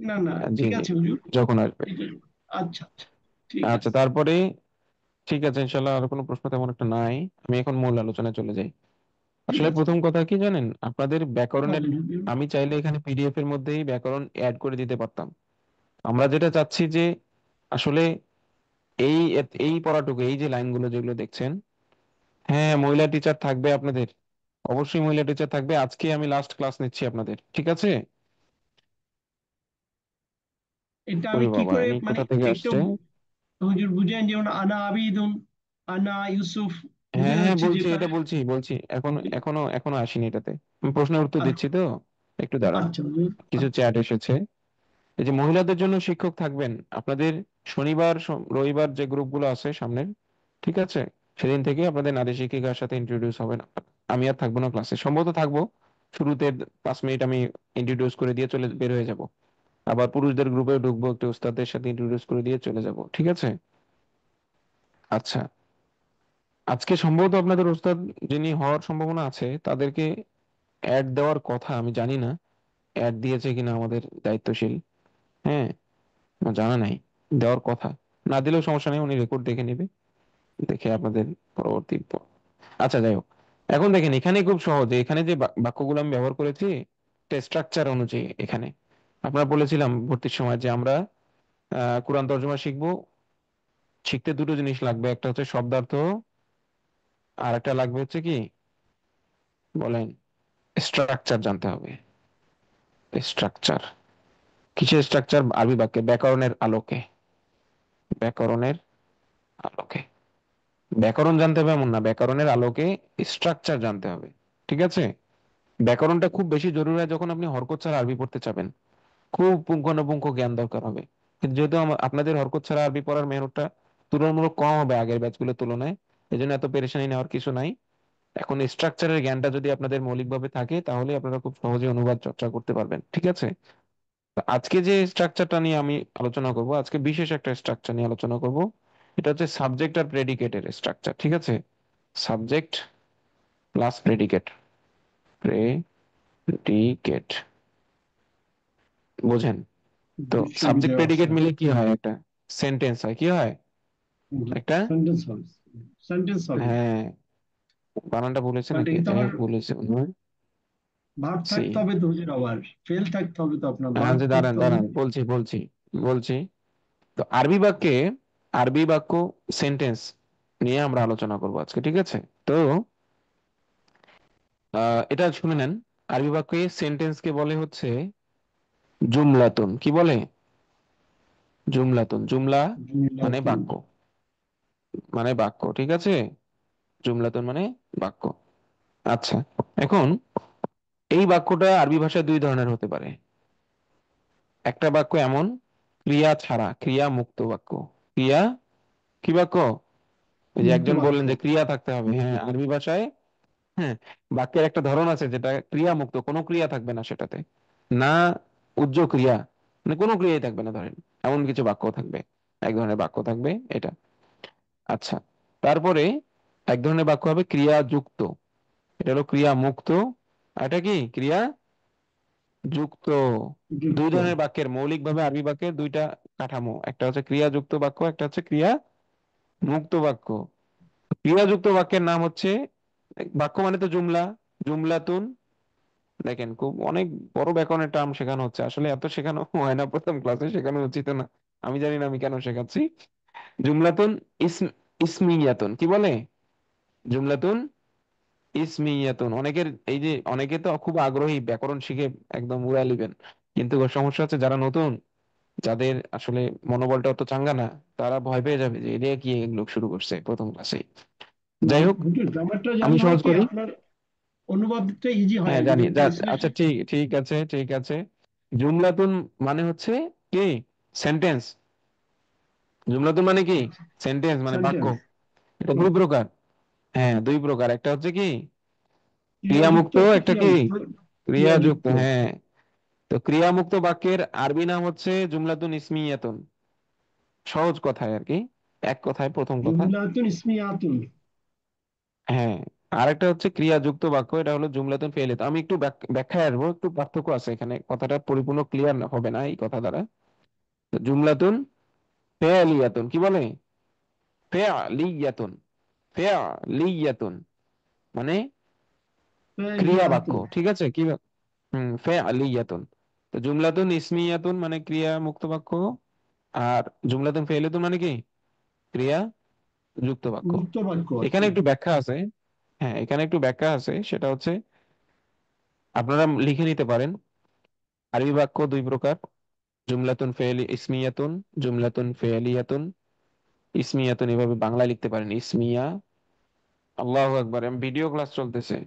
না না, জি ঠিক জি, আছে হুজুর। যখন আসবে। এটা, আচ্ছা আচ্ছা, ঠিক আচ্ছা, আছে। তারপরে ঠিক আছে ইনশাল্লাহ, আর কোনো প্রশ্ন তেমন একটা নাই। আমি এখন মূল আলোচনায় চলে যাই। ঠিক আসলে আছে, প্রথম কথা কি জানেন, আপনাদের ব্যাকরণের, বলেন হুজুর। আমি চাইলে এখানে পিডিএফ এর মধ্যেই ব্যাকরণ অ্যাড করে দিতে পারতাম। আমরা যেটা চাচ্ছি যে আসলে এই এই পড়াটুকু, এই যে লাইনগুলো যেগুলো দেখছেন, হ্যাঁ মহিলা টিচার থাকবে আপনাদের, অবশ্যই মহিলা টিচার থাকবে। আজকে আমি লাস্ট ক্লাস নিচ্ছি আপনাদের, ঠিক আছে? এটা আমি ওরে কি বাবা, করে ইনি মানে কোথা থেকে একটু আসছে? হুজুর বুঝেন, যেমন আনা আবিদুন, আনা ইউসুফ, বোঝা হ্যাঁ হ্যাঁ, যাচ্ছে বলছি, যেটা। এটা বলছি, এখনো এখনো আসিনি এটাতে। আমি প্রশ্নের উত্তর দিচ্ছি তো, একটু দাঁড়ান। আচ্ছা হুজুর, কিছু আচ্ছা। চ্যাট এসেছে। এই যে মহিলাদের জন্য শিক্ষক থাকবেন আপনাদের, শনিবার রবিবার যে গ্রুপগুলো আছে সামনের, ঠিক আছে, সেদিন থেকে আপনাদের নারী শিক্ষিকার সাথে ইন্ট্রোডিউস হবেন। আমি আর থাকবো না ক্লাসে, সম্ভবত থাকবো শুরুতে 5 মিনিট, আমি ইন্ট্রোডিউস করে দিয়ে চলে বের হয়ে যাব। আবার পুরুষদের গ্রুপে ঢুকবো, একটু ওস্তাদের সাথে ইন্ট্রোডিউস করে দিয়ে চলে যাব, ঠিক আছে? আচ্ছা, আজকে সম্ভবত আপনাদের ওস্তাদ যিনি হওয়ার সম্ভাবনা আছে তাদেরকে অ্যাড দেওয়ার কথা, আমি জানি না অ্যাড দিয়েছে কিনা আমাদের দায়িত্বশীল। হ্যাঁ, আমার জানা নাই, দেওয়ার কথা। না দিলেও সমস্যা নেই, উনি রেকর্ড দেখে নেবে, দেখে আপনাদের পরবর্তী আচ্ছা যাই হোক। এখন দেখেন এখানে খুব সহজে, এখানে যে বাক্যগুলো আমি ব্যবহার করেছি স্ট্রাকচার অনুযায়ী, এখানে আপনারা বলেছিলাম ভর্তির সময় যে আমরা কোরআন তর্জমা শিখবো, শিখতে দুটো জিনিস লাগবে, একটা হচ্ছে শব্দার্থ, আর একটা লাগবে হচ্ছে কি বলেন, স্ট্রাকচার জানতে হবে। স্ট্রাকচার, কিসের স্ট্রাকচার? আরবি বাক্যে ব্যাকরণের আলোকে, ব্যাকরণের আলোকে। ব্যাকরণ জানতে হবে এমন না, ব্যাকরণের আলোকে স্ট্রাকচার জানতে হবে, ঠিক আছে? ব্যাকরণটা খুব বেশি জরুরি হয় যখন আপনি হরকত ছাড়া আরবি পড়তে চাবেন, খুব পুঙ্খানুপুঙ্খ জ্ঞান দরকার হবে। কিন্তু যেহেতু আপনাদের হরকত ছাড়া আরবি পড়ার মেহনতটা তুলনামূলক কম হবে আগের ব্যাচগুলোর তুলনায়, এই জন্য এত পেরেশানি নেওয়ার কিছু নাই। এখন স্ট্রাকচারের জ্ঞানটা যদি আপনাদের মৌলিকভাবে থাকে তাহলে আপনারা খুব সহজে অনুবাদ চর্চা করতে পারবেন, ঠিক আছে? তো আজকে যে স্ট্রাকচারটা নিয়ে আমি আলোচনা করব, আজকে বিশেষ একটা স্ট্রাকচার নিয়ে আলোচনা করব। এটা হচ্ছে সাবজেক্ট আর প্রেডিকেটের স্ট্রাকচার, ঠিক আছে? সাবজেক্ট প্লাস প্রেডিকেট, প্রেডিকেট, বোঝেন তো? সাবজেক্ট বিশ্ববিদ্যালয় প্রেডিকেট আসছে। মিলে কি হয়? একটা সেন্টেন্স হয়, কি হয় একটা? সেন্টেন্স হবে, সেন্টেন্স হবে। হ্যাঁ, বানানটা বলেছে বাট নাকি, এটা যাই আবার হোক বলেছে মনে হয়। ভার্ব সি, থাকতে হবে তো হুজুর, আবার ফেল থাকতে হবে তো, আপনার ভার্ব আচ্ছা দাঁড়ান করতে হবে। দাঁড়ান, বলছি। তো আরবি বাক্যে, আরবি বাক্য সেন্টেন্স নিয়ে আমরা আলোচনা করবো আজকে, ঠিক আছে? তো এটা শুনে নেন। আরবি বাক্যে সেন্টেন্স কে বলে হচ্ছে জুমলাতুন। কি বলে? জুমলাতুন। জুমলা মানে জুমলাতুন। বাক্য, মানে বাক্য, ঠিক আছে? জুমলাতুন মানে বাক্য। আচ্ছা, এখন এই বাক্যটা আরবি ভাষায় দুই ধরনের হতে পারে। একটা বাক্য এমন, ক্রিয়া ছাড়া, ক্রিয়া মুক্ত বাক্য। ক্রিয়া কি বাক্য? এই যে মুক্ত একজন বাক্য। বললেন যে ক্রিয়া থাকতে হবে, হ্যাঁ আরবি ভাষায়, হ্যাঁ, বাক্যের একটা ধরন আছে যেটা ক্রিয়া মুক্ত, কোনো ক্রিয়া থাকবে না সেটাতে, না উজ্জ ক্রিয়া, মানে কোনো ক্রিয়াই থাকবে না ধরেন, এমন কিছু বাক্য থাকবে, এক ধরনের বাক্য থাকবে এটা। আচ্ছা, তারপরে এক ধরনের বাক্য হবে ক্রিয়া যুক্ত, এটা হলো ক্রিয়া মুক্ত, আর এটা কি ক্রিয়া যুক্ত। দুই যুক্ত। ধরনের বাক্যের মৌলিকভাবে আরবি বাক্যের দুইটা কাঠামো, একটা হচ্ছে ক্রিয়া যুক্ত বাক্য, একটা হচ্ছে ক্রিয়া মুক্ত বাক্য। ক্রিয়া যুক্ত বাক্যের নাম হচ্ছে, বাক্য মানে তো জুমলা, জুমলাতুন। দেখেন খুব অনেক বড় ব্যাকরণের টার্ম শেখানো হচ্ছে, আসলে এত শেখানো হয় না, প্রথম ক্লাসে শেখানো উচিত না। আমি জানি না আমি কেন শেখাচ্ছি। জুমলাতুন ইসম, ইসমিয়াতুন কি বলে? জুমলাতুন ইসমিয়াতুন। অনেকের এই যে অনেকে তো খুব আগ্রহী ব্যাকরণ শিখে একদম উড়ায় লিবেন, কিন্তু সমস্যা হচ্ছে যারা নতুন, যাদের আসলে মনোবলটা অত চাঙ্গা না, তারা ভয় পেয়ে যাবে যে এটা কি এগুলো শুরু করছে প্রথম ক্লাসে। না যাই হোক, হুজুর, ব্যাপারটা আমি যেমন হয় সহজ কি, করি। আপনার অনুবাদটা ইজি হয়, হ্যাঁ জানি, যদি আচ্ছা ট্রান্সলেশন। ঠিক ঠিক আছে, ঠিক আছে। জুমলাতুন মানে হচ্ছে কি? সেন্টেন্স। জুমলাতুন মানে কি? সেন্টেন্স মানে বাক্য। সেন্টেন্স। এটা দুই প্রকার। হ্যাঁ দুই প্রকার, একটা হচ্ছে কি ক্রিয়াযুক্ত ক্রিয়ামুক্ত একটা একটা কি ক্রিয়াযুক্ত। ক্রিয়াযুক্ত, ক্রিয়াযুক্ত। হ্যাঁ। তো ক্রিয়ামুক্ত বাক্যের আরবি নাম হচ্ছে জুমলাতুন ইসমিয়াতুন। সহজ কথায় আর কি, এক কথায় প্রথম কথা। জুমলাতুন ইসমিয়াতুন। হ্যাঁ। আরেকটা হচ্ছে ক্রিয়াযুক্ত বাক্য, এটা হলো জুমলাতুন ফেলিত। আমি একটু ব্যাখ্যায় আসবো, একটু পার্থক্য আছে এখানে, কথাটা পরিপূর্ণ ক্লিয়ার হবে না এই কথা দ্বারা। তো জুমলাতুন ফেলিয়াতুন কি বলে? ফেলিয়াতুন, ফেলিয়াতুন মানে ক্রিয়া বাক্য, ফাইলিয়াতুন। ঠিক আছে? কি ফেলিয়াতুন। তো জুমলাতুন ইসমিয়াতুন মানে ক্রিয়া মুক্ত বাক্য, আর জুমলাতুন ফেলিয়াতুন মানে কি ক্রিয়া যুক্ত বাক্য। মুক্ত বাক্য আর এখানে কি। একটু ব্যাখ্যা আছে। হ্যাঁ, এখানে একটু ব্যাখ্যা আছে, সেটা হচ্ছে আপনারা লিখে নিতে পারেন। আরবি বাক্য দুই প্রকার: জুমলাতুন ফেলি ইসমিয়াতুন, জুমলাতুন ফেলিয়াতুন। ইসমিয়াতুন এভাবে বাংলা লিখতে পারেন, ইসমিয়া। আল্লাহু আকবার, আমি ভিডিও ক্লাস চলতেছে।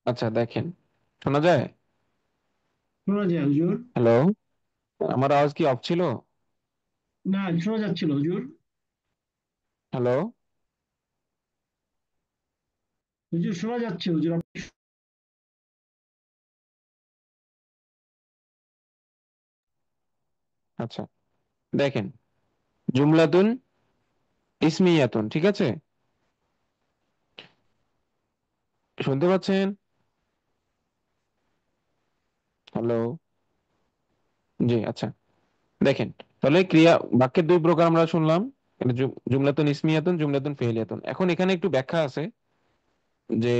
আচ্ছা দেখেন, শোনা যায়? শোনা যায় হুজুর। হ্যালো, আমার আওয়াজ কি অফ ছিল? না, শোনা যাচ্ছিল হুজুর। হ্যালো। হুজুর শোনা যাচ্ছে হুজুর। আচ্ছা দেখেন, জুমলাতুন ইসমিয়াতুন, ঠিক আছে? শুনতে পাচ্ছেন? হ্যালো। জি আচ্ছা। দেখেন, তাহলে ক্রিয়া বাক্যের দুই প্রকার আমরা শুনলাম, এটা জুমলাতুন ইসমিয়াতুন, জুমলাতুন ফেলিয়াতুন। এখন এখানে একটু ব্যাখ্যা আছে যে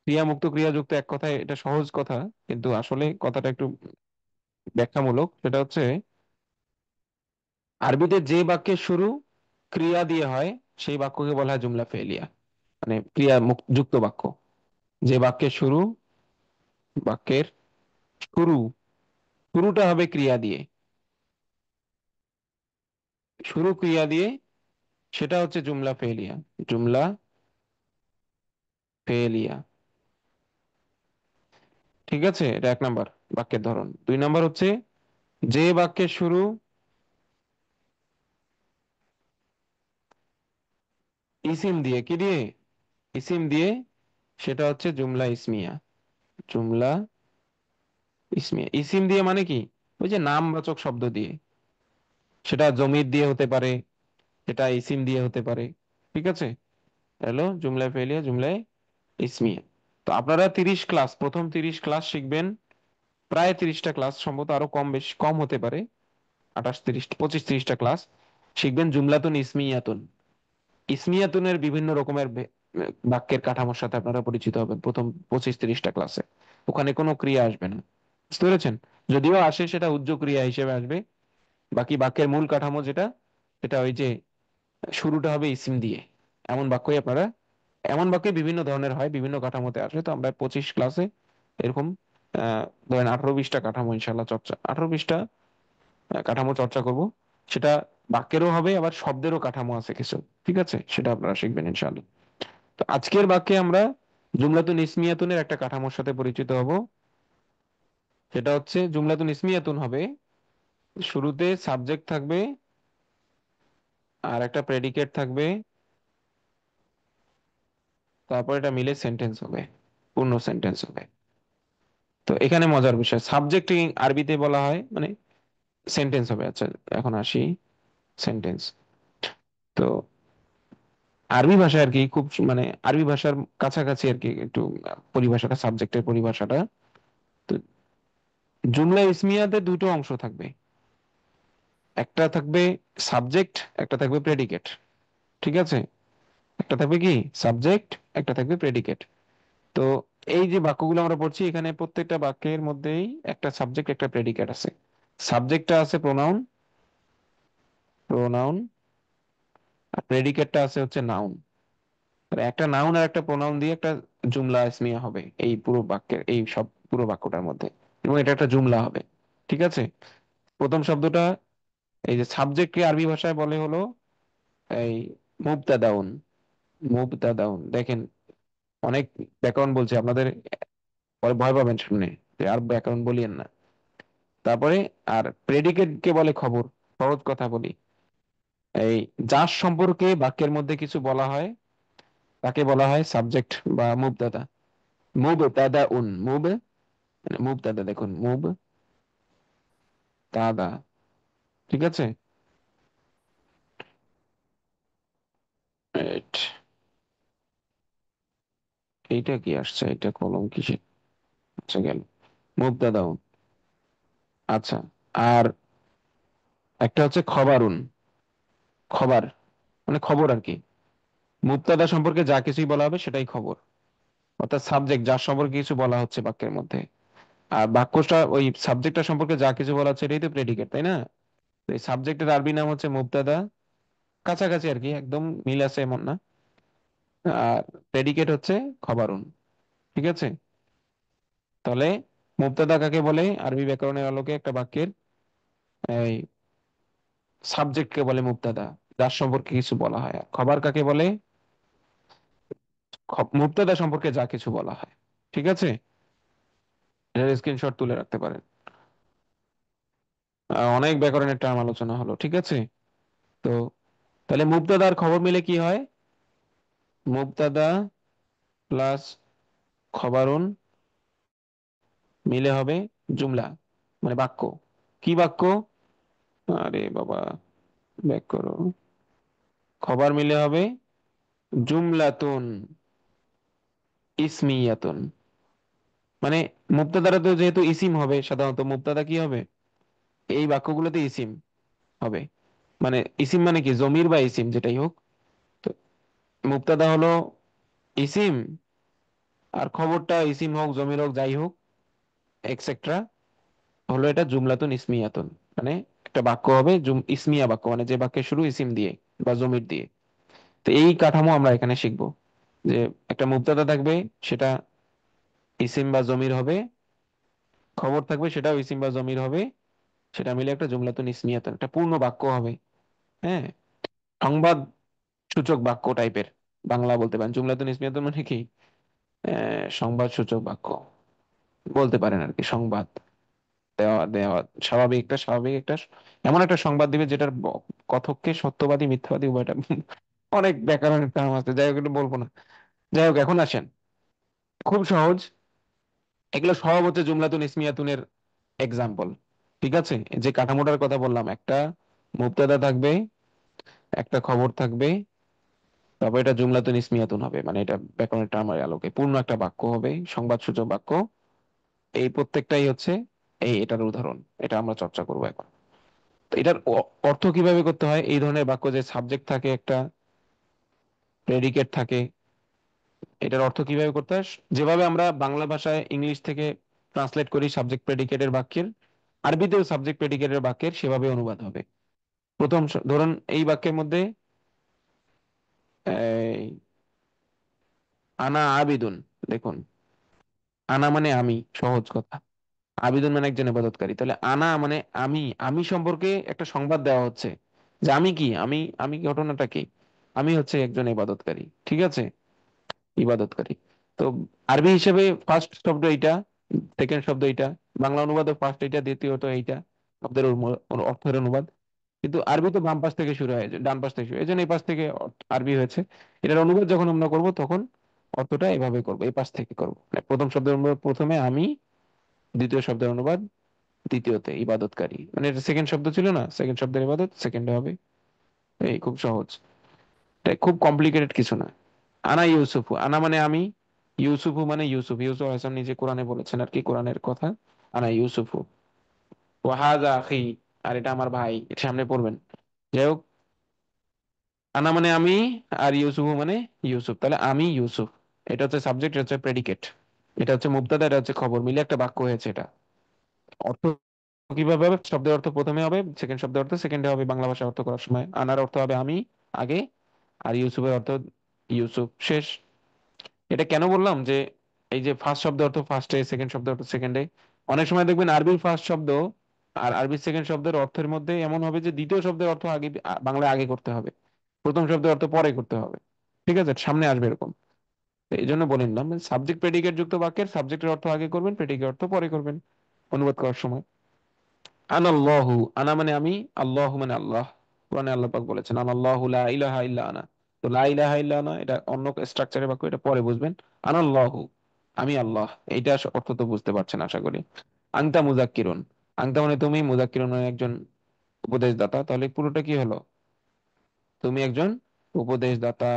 ক্রিয়া মুক্ত ক্রিয়া যুক্ত, এক কথায় এটা সহজ কথা, কিন্তু আসলে কথাটা একটু ব্যাখ্যামূলক। সেটা হচ্ছে আরবিতে যে বাক্যের শুরু ক্রিয়া দিয়ে হয় সেই বাক্যকে বলা হয় জুমলা ফেলিয়া, মানে ক্রিয়া যুক্ত বাক্য। যে বাক্যের শুরু, বাক্যের শুরু, শুরুটা হবে ক্রিয়া দিয়ে, শুরু ক্রিয়া দিয়ে, সেটা হচ্ছে জুমলা ফেলিয়া। জুমলা ফেলিয়া, ঠিক আছে? এটা এক নাম্বার বাক্যের ধরন। দুই নাম্বার হচ্ছে যে বাক্যের শুরু ইসিম দিয়ে, কি দিয়ে? ইসিম দিয়ে, সেটা হচ্ছে জুমলা ইসমিয়া। জুমলা ইসমিয়া, ইসিম দিয়ে মানে কি? ওই যে নামবাচক শব্দ দিয়ে, সেটা জমির দিয়ে হতে পারে, সেটা ইসিম দিয়ে হতে পারে, ঠিক আছে? হ্যালো, জুমলা ফেলিয়া, জুমলায় ইসমিয়া। তো আপনারা 30 ক্লাস, প্রথম 30 ক্লাস শিখবেন, প্রায় 30টা ক্লাস, সম্ভবত আরো কম, বেশি কম হতে পারে, 28 30 25 30টা ক্লাস শিখবেন জুমলাতুন ইসমিয়াতুন। ইসমিয়াতুনের বিভিন্ন রকমের বাক্যের কাঠামোর সাথে আপনারা পরিচিত হবেন প্রথম 25 30টা ক্লাসে। ওখানে কোনো ক্রিয়া আসবে না, বুঝতে পেরেছেন? যদিও আসে সেটা উজ্জ ক্রিয়া হিসেবে আসবে। বাকি বাক্যের মূল কাঠামো যেটা, সেটা ওই যে শুরুটা হবে ইসিম দিয়ে, এমন বাক্যই আপনারা, এমন বাক্য বিভিন্ন ধরনের হয়, বিভিন্ন কাঠামোতে আসে। তো আমরা 25 ক্লাসে এরকম ধরেন 18 20টা কাঠামো ইনশাল্লাহ চর্চা, 18 20টা কাঠামো চর্চা করব। সেটা বাক্যেরও হবে, আবার শব্দেরও কাঠামো আছে কিছু, ঠিক আছে? সেটা আপনারা শিখবেন ইনশাআল্লাহ। তো আজকের বাক্যে আমরা জুমলাতুন ইসমিয়াতুনের একটা কাঠামোর সাথে পরিচিত হব। সেটা হচ্ছে জুমলাতুন ইসমিয়াতুন হবে, শুরুতে সাবজেক্ট থাকবে, আর একটা প্রেডিকেট থাকবে, তারপর এটা মিলে সেন্টেন্স হবে, পূর্ণ সেন্টেন্স হবে। তো এখানে মজার বিষয়, সাবজেক্ট আরবিতে বলা হয় মানে সেন্টেন্স হবে। আচ্ছা, এখন আসি সেন্টেন্স। তো আরবি ভাষায় আর কি খুব মানে আরবি ভাষার কাছাকাছি আর কি একটু পরিভাষাটা, সাবজেক্টের পরিভাষাটা। তো জুমলা ইসমিয়াতে দুটো অংশ থাকবে, একটা থাকবে সাবজেক্ট, একটা থাকবে প্রেডিকেট, ঠিক আছে? একটা থাকবে কি সাবজেক্ট, একটা থাকবে প্রেডিকেট। তো এই যে বাক্যগুলো আমরা পড়ছি, এখানে প্রত্যেকটা বাক্যের মধ্যেই একটা সাবজেক্ট একটা প্রেডিকেট আছে। সাবজেক্টটা আছে প্রোনাউন, প্রোনাউন, আর প্রেডিকেটটা আছে হচ্ছে নাউন। একটা নাউন আর একটা প্রোনাউন দিয়ে একটা জুমলা ইসমিয়া হবে এই পুরো বাক্যের, এই সব পুরো বাক্যটার মধ্যে, এবং এটা একটা জুমলা হবে, ঠিক আছে? প্রথম শব্দটা, এই যে সাবজেক্টকে আরবি ভাষায় বলে হলো এই মুবতাদাউন, মুবতাদাউন, দেখেন অনেক ব্যাকরণ বলছে আপনাদের, পরে ভয় পাবেন শুনে যে আর ব্যাকরণ বলিয়েন না। তারপরে আর প্রেডিকেট কে বলে খবর। সহজ কথা বলি, এই যার সম্পর্কে বাক্যের মধ্যে কিছু বলা হয় তাকে বলা হয় সাবজেক্ট বা মুবতাদা। মুবতাদাউন, মানে মুবতাদা, দেখুন মুবতাদা, ঠিক আছে। Right. এইটা কি আসছে, এটা কলম কিসের, আচ্ছা গেল মুবতাদাউন। আচ্ছা, আর একটা হচ্ছে খবরুন, খবর মানে খবর আর কি। মুবতাদা সম্পর্কে যা কিছুই বলা হবে সেটাই খবর, অর্থাৎ সাবজেক্ট যার সম্পর্কে কিছু বলা হচ্ছে বাক্যের মধ্যে। আর বাক্যটা ওই সাবজেক্টটা সম্পর্কে যা কিছু বলা হচ্ছে এটাই তো প্রেডিকেট, তাই না? তো এই সাবজেক্টের আরবি নাম হচ্ছে মুবতাদা, কাছাকাছি আর কি, একদম মিল আছে এমন না। আর প্রেডিকেট হচ্ছে খবরুন, ঠিক আছে। তাহলে মুবতাদা কাকে বলে আরবি ব্যাকরণের আলোকে একটা বাক্যের, এই সাবজেক্টকে বলে মুবতাদা, যার সম্পর্কে কিছু বলা হয়। আর খবর কাকে বলে, মুবতাদা সম্পর্কে যা কিছু বলা হয়, ঠিক আছে। এর স্ক্রিনশট তুলে রাখতে পারেন। অনেক ব্যাকরণের টার্ম আলোচনা হলো, ঠিক আছে। তো তাহলে মুবতাদা আর খবর মিলে কি হয়, মুবতাদা প্লাস খবরুন মিলে হবে জুমলা, মানে বাক্য। কি বাক্য? আরে বাবা, ব্যাক করো। খবর মিলে হবে জুমলাতুন ইসমিয়াতুন, মানে মুবতাদারা তো যেহেতু ইসিম হবে, সাধারণত মুবতাদা কি হবে, এই বাক্যগুলোতে ইসিম হবে। মানে ইসিম মানে কি, জমির বা ইসিম যেটাই হোক। তো মুবতাদা হলো ইসিম, আর খবরটা ইসিম হোক জমির হোক যাই হোক এক্সেট্রা, হলো এটা জুমলাতুন ইসমিয়াতুন। মানে একটা বাক্য হবে ইসমিয়া বাক্য, মানে যে বাক্যের শুরু ইসিম দিয়ে বা জমির দিয়ে। তো এই কাঠামো আমরা এখানে শিখবো, যে একটা মুবতাদা থাকবে, সেটা ইসিম বা জমির হবে, খবর থাকবে সেটাও ইসিম বা জমির হবে, সেটা মিলে একটা জুমলাতুন ইসমিয়াতুন, একটা পূর্ণ বাক্য হবে। হ্যাঁ, সংবাদ সূচক বাক্য টাইপের, বাংলা বলতে পারেন। জুমলাতুন ইসমিয়াতুন মানে কি, সংবাদ সূচক বাক্য বলতে পারেন আর কি। সংবাদ দেওয়া দেওয়া, স্বাভাবিক একটা এমন একটা সংবাদ দিবে যেটার কথককে সত্যবাদী মিথ্যাবাদী উভয়টা অনেক ব্যাকরণের টার্ম আছে, যাই হোক এটা বলবো না। যাই হোক, এখন আসেন, খুব সহজ। এগুলো সব হচ্ছে জুমলাতুন ইসমিয়াতুনের এক্সাম্পল, ঠিক আছে। যে কাঠামোটার কথা বললাম, একটা মুবতাদা থাকবে, একটা খবর থাকবে, তারপর এটা জুমলাতুন ইসমিয়াতুন হবে, মানে এটা ব্যাকরণের টার্মের আলোকে পূর্ণ একটা বাক্য হবে, সংবাদসূচক বাক্য। এই প্রত্যেকটাই হচ্ছে এটার উদাহরণ, এটা আমরা চর্চা করবো এখন। তো এটার অর্থ কিভাবে করতে হয়, এই ধরনের বাক্য যে সাবজেক্ট থাকে একটা, প্রেডিকেট থাকে, এটার অর্থ কিভাবে করতে হয়, যেভাবে আমরা বাংলা ভাষায় ইংলিশ থেকে ট্রান্সলেট করি সাবজেক্ট প্রেডিকেটের বাক্যের, আরবিতেও সাবজেক্ট প্রেডিকেটের বাক্যের সেভাবে অনুবাদ হবে। প্রথম ধরুন এই বাক্যের মধ্যে এই, আনা আবিদুন, দেখুন আনা মানে আমি, সহজ কথা। আবিদুন মানে একজন ইবাদতকারী, তাহলে আনা মানে আমি, আমি সম্পর্কে একটা সংবাদ দেওয়া হচ্ছে যে আমি কি, আমি ঘটনাটা কি, আমি হচ্ছে একজন ইবাদতকারী, ঠিক আছে, ইবাদতকারী। তো আরবি হিসেবে ফার্স্ট শব্দ এইটা, সেকেন্ড শব্দ এইটা, বাংলা অনুবাদে ফার্স্ট এইটা, দ্বিতীয়ত এইটা, শব্দের অর্থের অনুবাদ। কিন্তু আরবি তো বাম পাশ থেকে শুরু হয়, ডান পাশ থেকে শুরু, এই জন্য এই পাশ থেকে আরবি হয়েছে। এটার অনুবাদ যখন আমরা করব তখন অর্থটা এভাবে করবো, এই পাশ থেকে করবো, মানে প্রথম শব্দের অনুবাদ প্রথমে আমি, দ্বিতীয় শব্দের অনুবাদ দ্বিতীয়তে ইবাদতকারী, মানে এটা সেকেন্ড শব্দ ছিল না, সেকেন্ড শব্দের ইবাদত সেকেন্ডে হবে। এই খুব সহজ, এটা খুব কমপ্লিকেটেড কিছু না। আনা ইউসুফু, আনা মানে আমি, ইউসুফু মানে ইউসুফ, ইউসুফ হাসান নিজে কোরআনে বলেছেন আর কি, কোরআনের কথা। আনা ইউসুফু ওয়াহাজা আখি, আর এটা আমার ভাই, এটা সামনে পড়বেন। যাই হোক, আনা মানে আমি, আর ইউসুফু মানে ইউসুফ, তাহলে আমি ইউসুফ, এটা হচ্ছে সাবজেক্ট, এটা হচ্ছে প্রেডিকেট, এটা হচ্ছে মুবতাদা, এটা হচ্ছে খবর, মিলে একটা বাক্য হয়েছে। এটা অর্থ কিভাবে হবে, শব্দের অর্থ প্রথমে হবে, সেকেন্ড শব্দের অর্থ সেকেন্ডে হবে, বাংলা ভাষা অর্থ করার সময় আনার অর্থ হবে আমি আগে, আর ইউসুফের অর্থ ইউসুফ শেষ। এটা কেন বললাম যে এই যে ফার্স্ট শব্দ অর্থ ফার্স্টে, সেকেন্ড শব্দ অর্থ সেকেন্ডে, অনেক সময় দেখবেন আরবির ফার্স্ট শব্দ আর আরবির সেকেন্ড শব্দের অর্থের মধ্যে এমন হবে যে দ্বিতীয় শব্দের অর্থ আগে, বাংলায় আগে করতে হবে, প্রথম শব্দের অর্থ পরে করতে হবে। ঠিক আছে, সামনে আসবে এরকম। তো এই জন্য বললাম সাবজেক্ট প্রেডিকেট যুক্ত বাক্যের সাবজেক্টের অর্থ আগে করবেন, প্রেডিকেট অর্থ পরে করবেন অনুবাদ করার সময়। আনাল্লাহু, আনা মানে আমি, আল্লাহ মানে আল্লাহ। কোরআনে আল্লাহ পাক বলেছেন আনাল্লাহু লা ইলাহা ইল্লা আনা। তো লা ইলাহা ইল্লা আনা এটা অন্য স্ট্রাকচারের বাক্য, এটা পরে বুঝবেন। আনাল্লাহু, আমি আল্লাহ। এইটা অর্থ তো বুঝতে পারছেন আশা করি। আংতা মুজাক্কিরুন, আংতা মানে তুমি, মুজাক্কিরুন মানে একজন উপদেশদাতা, তাহলে পুরোটা কি হলো? তুমি একজন উপদেশদাতা।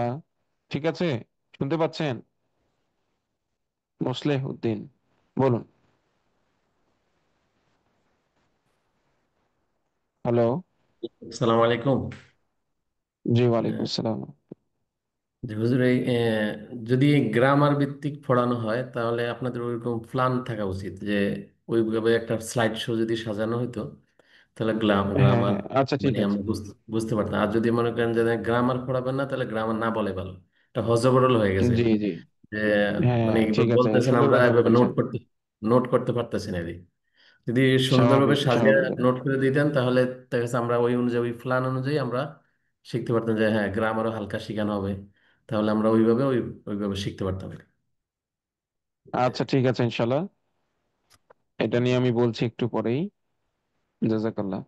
ঠিক আছে, শুনতে পাচ্ছেন? মোসলেহ উদ্দিন, বলুন। হ্যালো। আসসালামু আলাইকুম। জি, আহ, ওয়ালাইকুম আসসালাম। জি হুজুর, এই যদি গ্রামার ভিত্তিক পড়ানো হয় তাহলে আপনাদের ওইরকম প্ল্যান থাকা উচিত যে ওইভাবে একটা স্লাইড শো যদি সাজানো হতো তাহলে হ্যাঁ গ্রামার হ্যাঁ, আচ্ছা ঠিক মানে আছে। আমরা বুঝতে পারতাম। আর যদি মনে করেন যে গ্রামার পড়াবেন না তাহলে গ্রামার না বলে ভালো, এটা হজবরল হয়ে গেছে জি জি, যে হ্যাঁ মানে ঠিক এগুলো আছে, বলতেছেন সুন্দর আমরা কথা এভাবে বলেছেন। নোট করতে পারতেছি না। যদি সুন্দরভাবে স্বাভাবিক সাজিয়ে স্বাভাবিক। নোট করে দিতেন তাহলে দেখা যাচ্ছে আমরা ওই অনুযায়ী ওই প্ল্যান অনুযায়ী আমরা শিখতে পারতাম যে হ্যাঁ গ্রামারও হালকা শেখানো হবে, তাহলে আমরা ওইভাবে শিখতে পারতাম। আচ্ছা ঠিক আছে, ইনশাল্লাহ এটা নিয়ে আমি বলছি একটু পরেই। জাজাকাল্লাহ।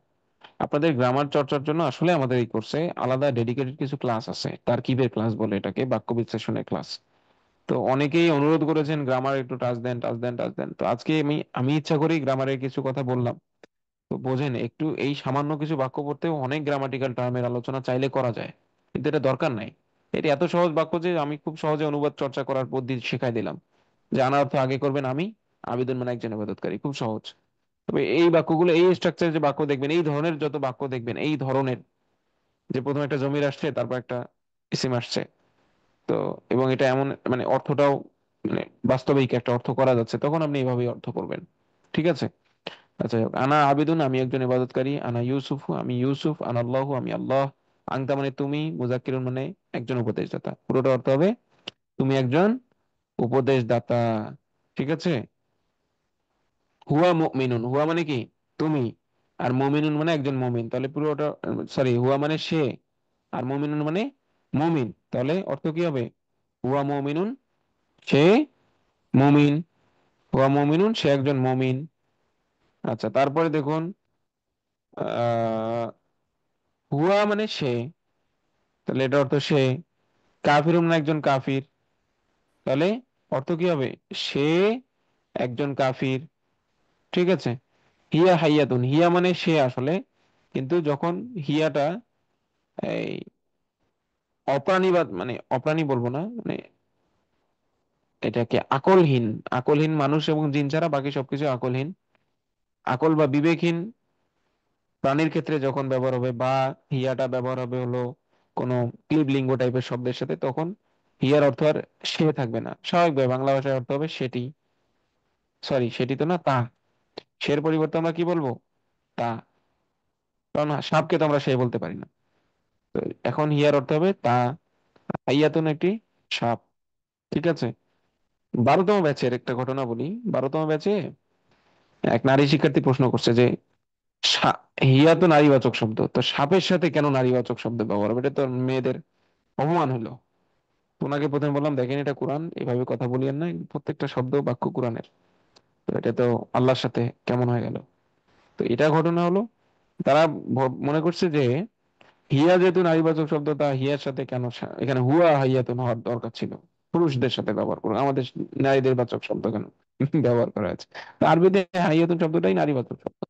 আপনাদের গ্রামার চর্চার জন্য আসলে আমাদের এই কোর্সে আলাদা ডেডিকেটেড কিছু ক্লাস আছে, তারকিবের ক্লাস বলে এটাকে, বাক্য বিশ্লেষণের ক্লাস। তো অনেকেই অনুরোধ করেছেন গ্রামার একটু টাচ দেন, টাচ দেন, টাচ দেন। তো আজকে আমি আমি ইচ্ছা করেই গ্রামারের কিছু কথা বললাম। তো বোঝেন, একটু এই সামান্য কিছু বাক্য পড়তেও অনেক গ্রামাটিক্যাল টার্মের আলোচনা চাইলে করা যায়, কিন্তু এটা দরকার নাই। এটা এত সহজ বাক্য যে আমি খুব সহজে অনুবাদ চর্চা করার পদ্ধতি শেখাই দিলাম। জানা অর্থ আগে করবেন আমি, আবেদন মানে একজন ইবাদতকারী, খুব সহজ। তবে এই বাক্যগুলো, এই স্ট্রাকচার যে বাক্য দেখবেন, এই ধরনের যত বাক্য দেখবেন, এই ধরনের, যে প্রথমে একটা জমির আসছে, তারপর একটা ইসিম আসছে, তো এবং এটা এমন মানে অর্থটাও মানে বাস্তবিক একটা অর্থ করা যাচ্ছে, তখন আপনি এইভাবেই অর্থ করবেন। ঠিক আছে। আচ্ছা যাই হোক, আনা আবিদুন আমি একজন ইবাদতকারী, আনা ইউসুফ আমি ইউসুফ, আনা আল্লাহু আমি আল্লাহ, আংতা মানে তুমি, মুজাক্কিরুন মানে একজন উপদেশদাতা। পুরোটা অর্থ হবে তুমি একজন উপদেশদাতা। ঠিক আছে। হুয়া মুমিনুন, হুয়া মানে কি? তুমি। আর মুমিনুন মানে একজন মুমিন, তাহলে পুরোটা, সরি, হুয়া মানে সে, আর মুমিনুন মানে মুমিন, তাহলে অর্থ কি হবে? হুয়া মুমিনুন, সে মুমিন। হুয়া মুমিনুন, সে একজন মুমিন। আচ্ছা, তারপরে দেখুন, আহ হুয়া মানে সে, তাহলে এটা অর্থ সে। কাফিরুন মানে একজন কাফির, তাহলে অর্থ কি হবে? সে একজন কাফির। ঠিক আছে। হিয়া হাইয়াতুন, হিয়া মানে সে আসলে, কিন্তু যখন হিয়াটা এই অপ্রাণীবাদ মানে অপ্রাণী বলবো না, মানে এটাকে আকলহীন, আকলহীন মানুষ এবং জিন ছাড়া বাকি সবকিছু আকলহীন, আকল বা বিবেকহীন প্রাণীর ক্ষেত্রে যখন ব্যবহার হবে, বা হিয়াটা ব্যবহার হবে হলো কোনো ক্লিবলিঙ্গ টাইপের শব্দের সাথে, তখন হিয়ার অর্থ আর সে থাকবে না, স্বাভাবিকভাবে বাংলা ভাষায় অর্থ হবে সেটি। সরি, সেটি তো না, তা। সের পরিবর্তে আমরা কি বলবো? তা। কারণ সাপকে তো আমরা সে বলতে পারি না। তো এখন হিয়ার অর্থ হবে তা। হাইয়াতুন একটি সাপ। ঠিক আছে। 12তম ব্যাচের একটা ঘটনা বলি। 12তম ব্যাচে এক নারী শিক্ষার্থী প্রশ্ন করছে যে হিয়া তো নারীবাচক শব্দ, তো সাপের সাথে কেন নারীবাচক শব্দ ব্যবহার হবে? এটা তো মেয়েদের অপমান হলো। তো ওনাকে প্রথমে বললাম দেখেন এটা কোরআন, এভাবে কথা বলিয়েন না, প্রত্যেকটা শব্দ বাক্য কোরআনের। তো এটা তো আল্লাহর সাথে কেমন হয়ে গেল? তো এটা ঘটনা হলো, তারা মনে করছে যে হিয়া যেহেতু নারীবাচক শব্দ, তা হিয়ার সাথে কেন এখানে হুয়া হাইয়াতুন হওয়ার দরকার ছিল? পুরুষদের সাথে ব্যবহার করুন, আমাদের নারীদের বাচক শব্দ কেন ব্যবহার করা আছে? তো আরবিতে হাইয়াতুন শব্দটাই নারীবাচক শব্দ।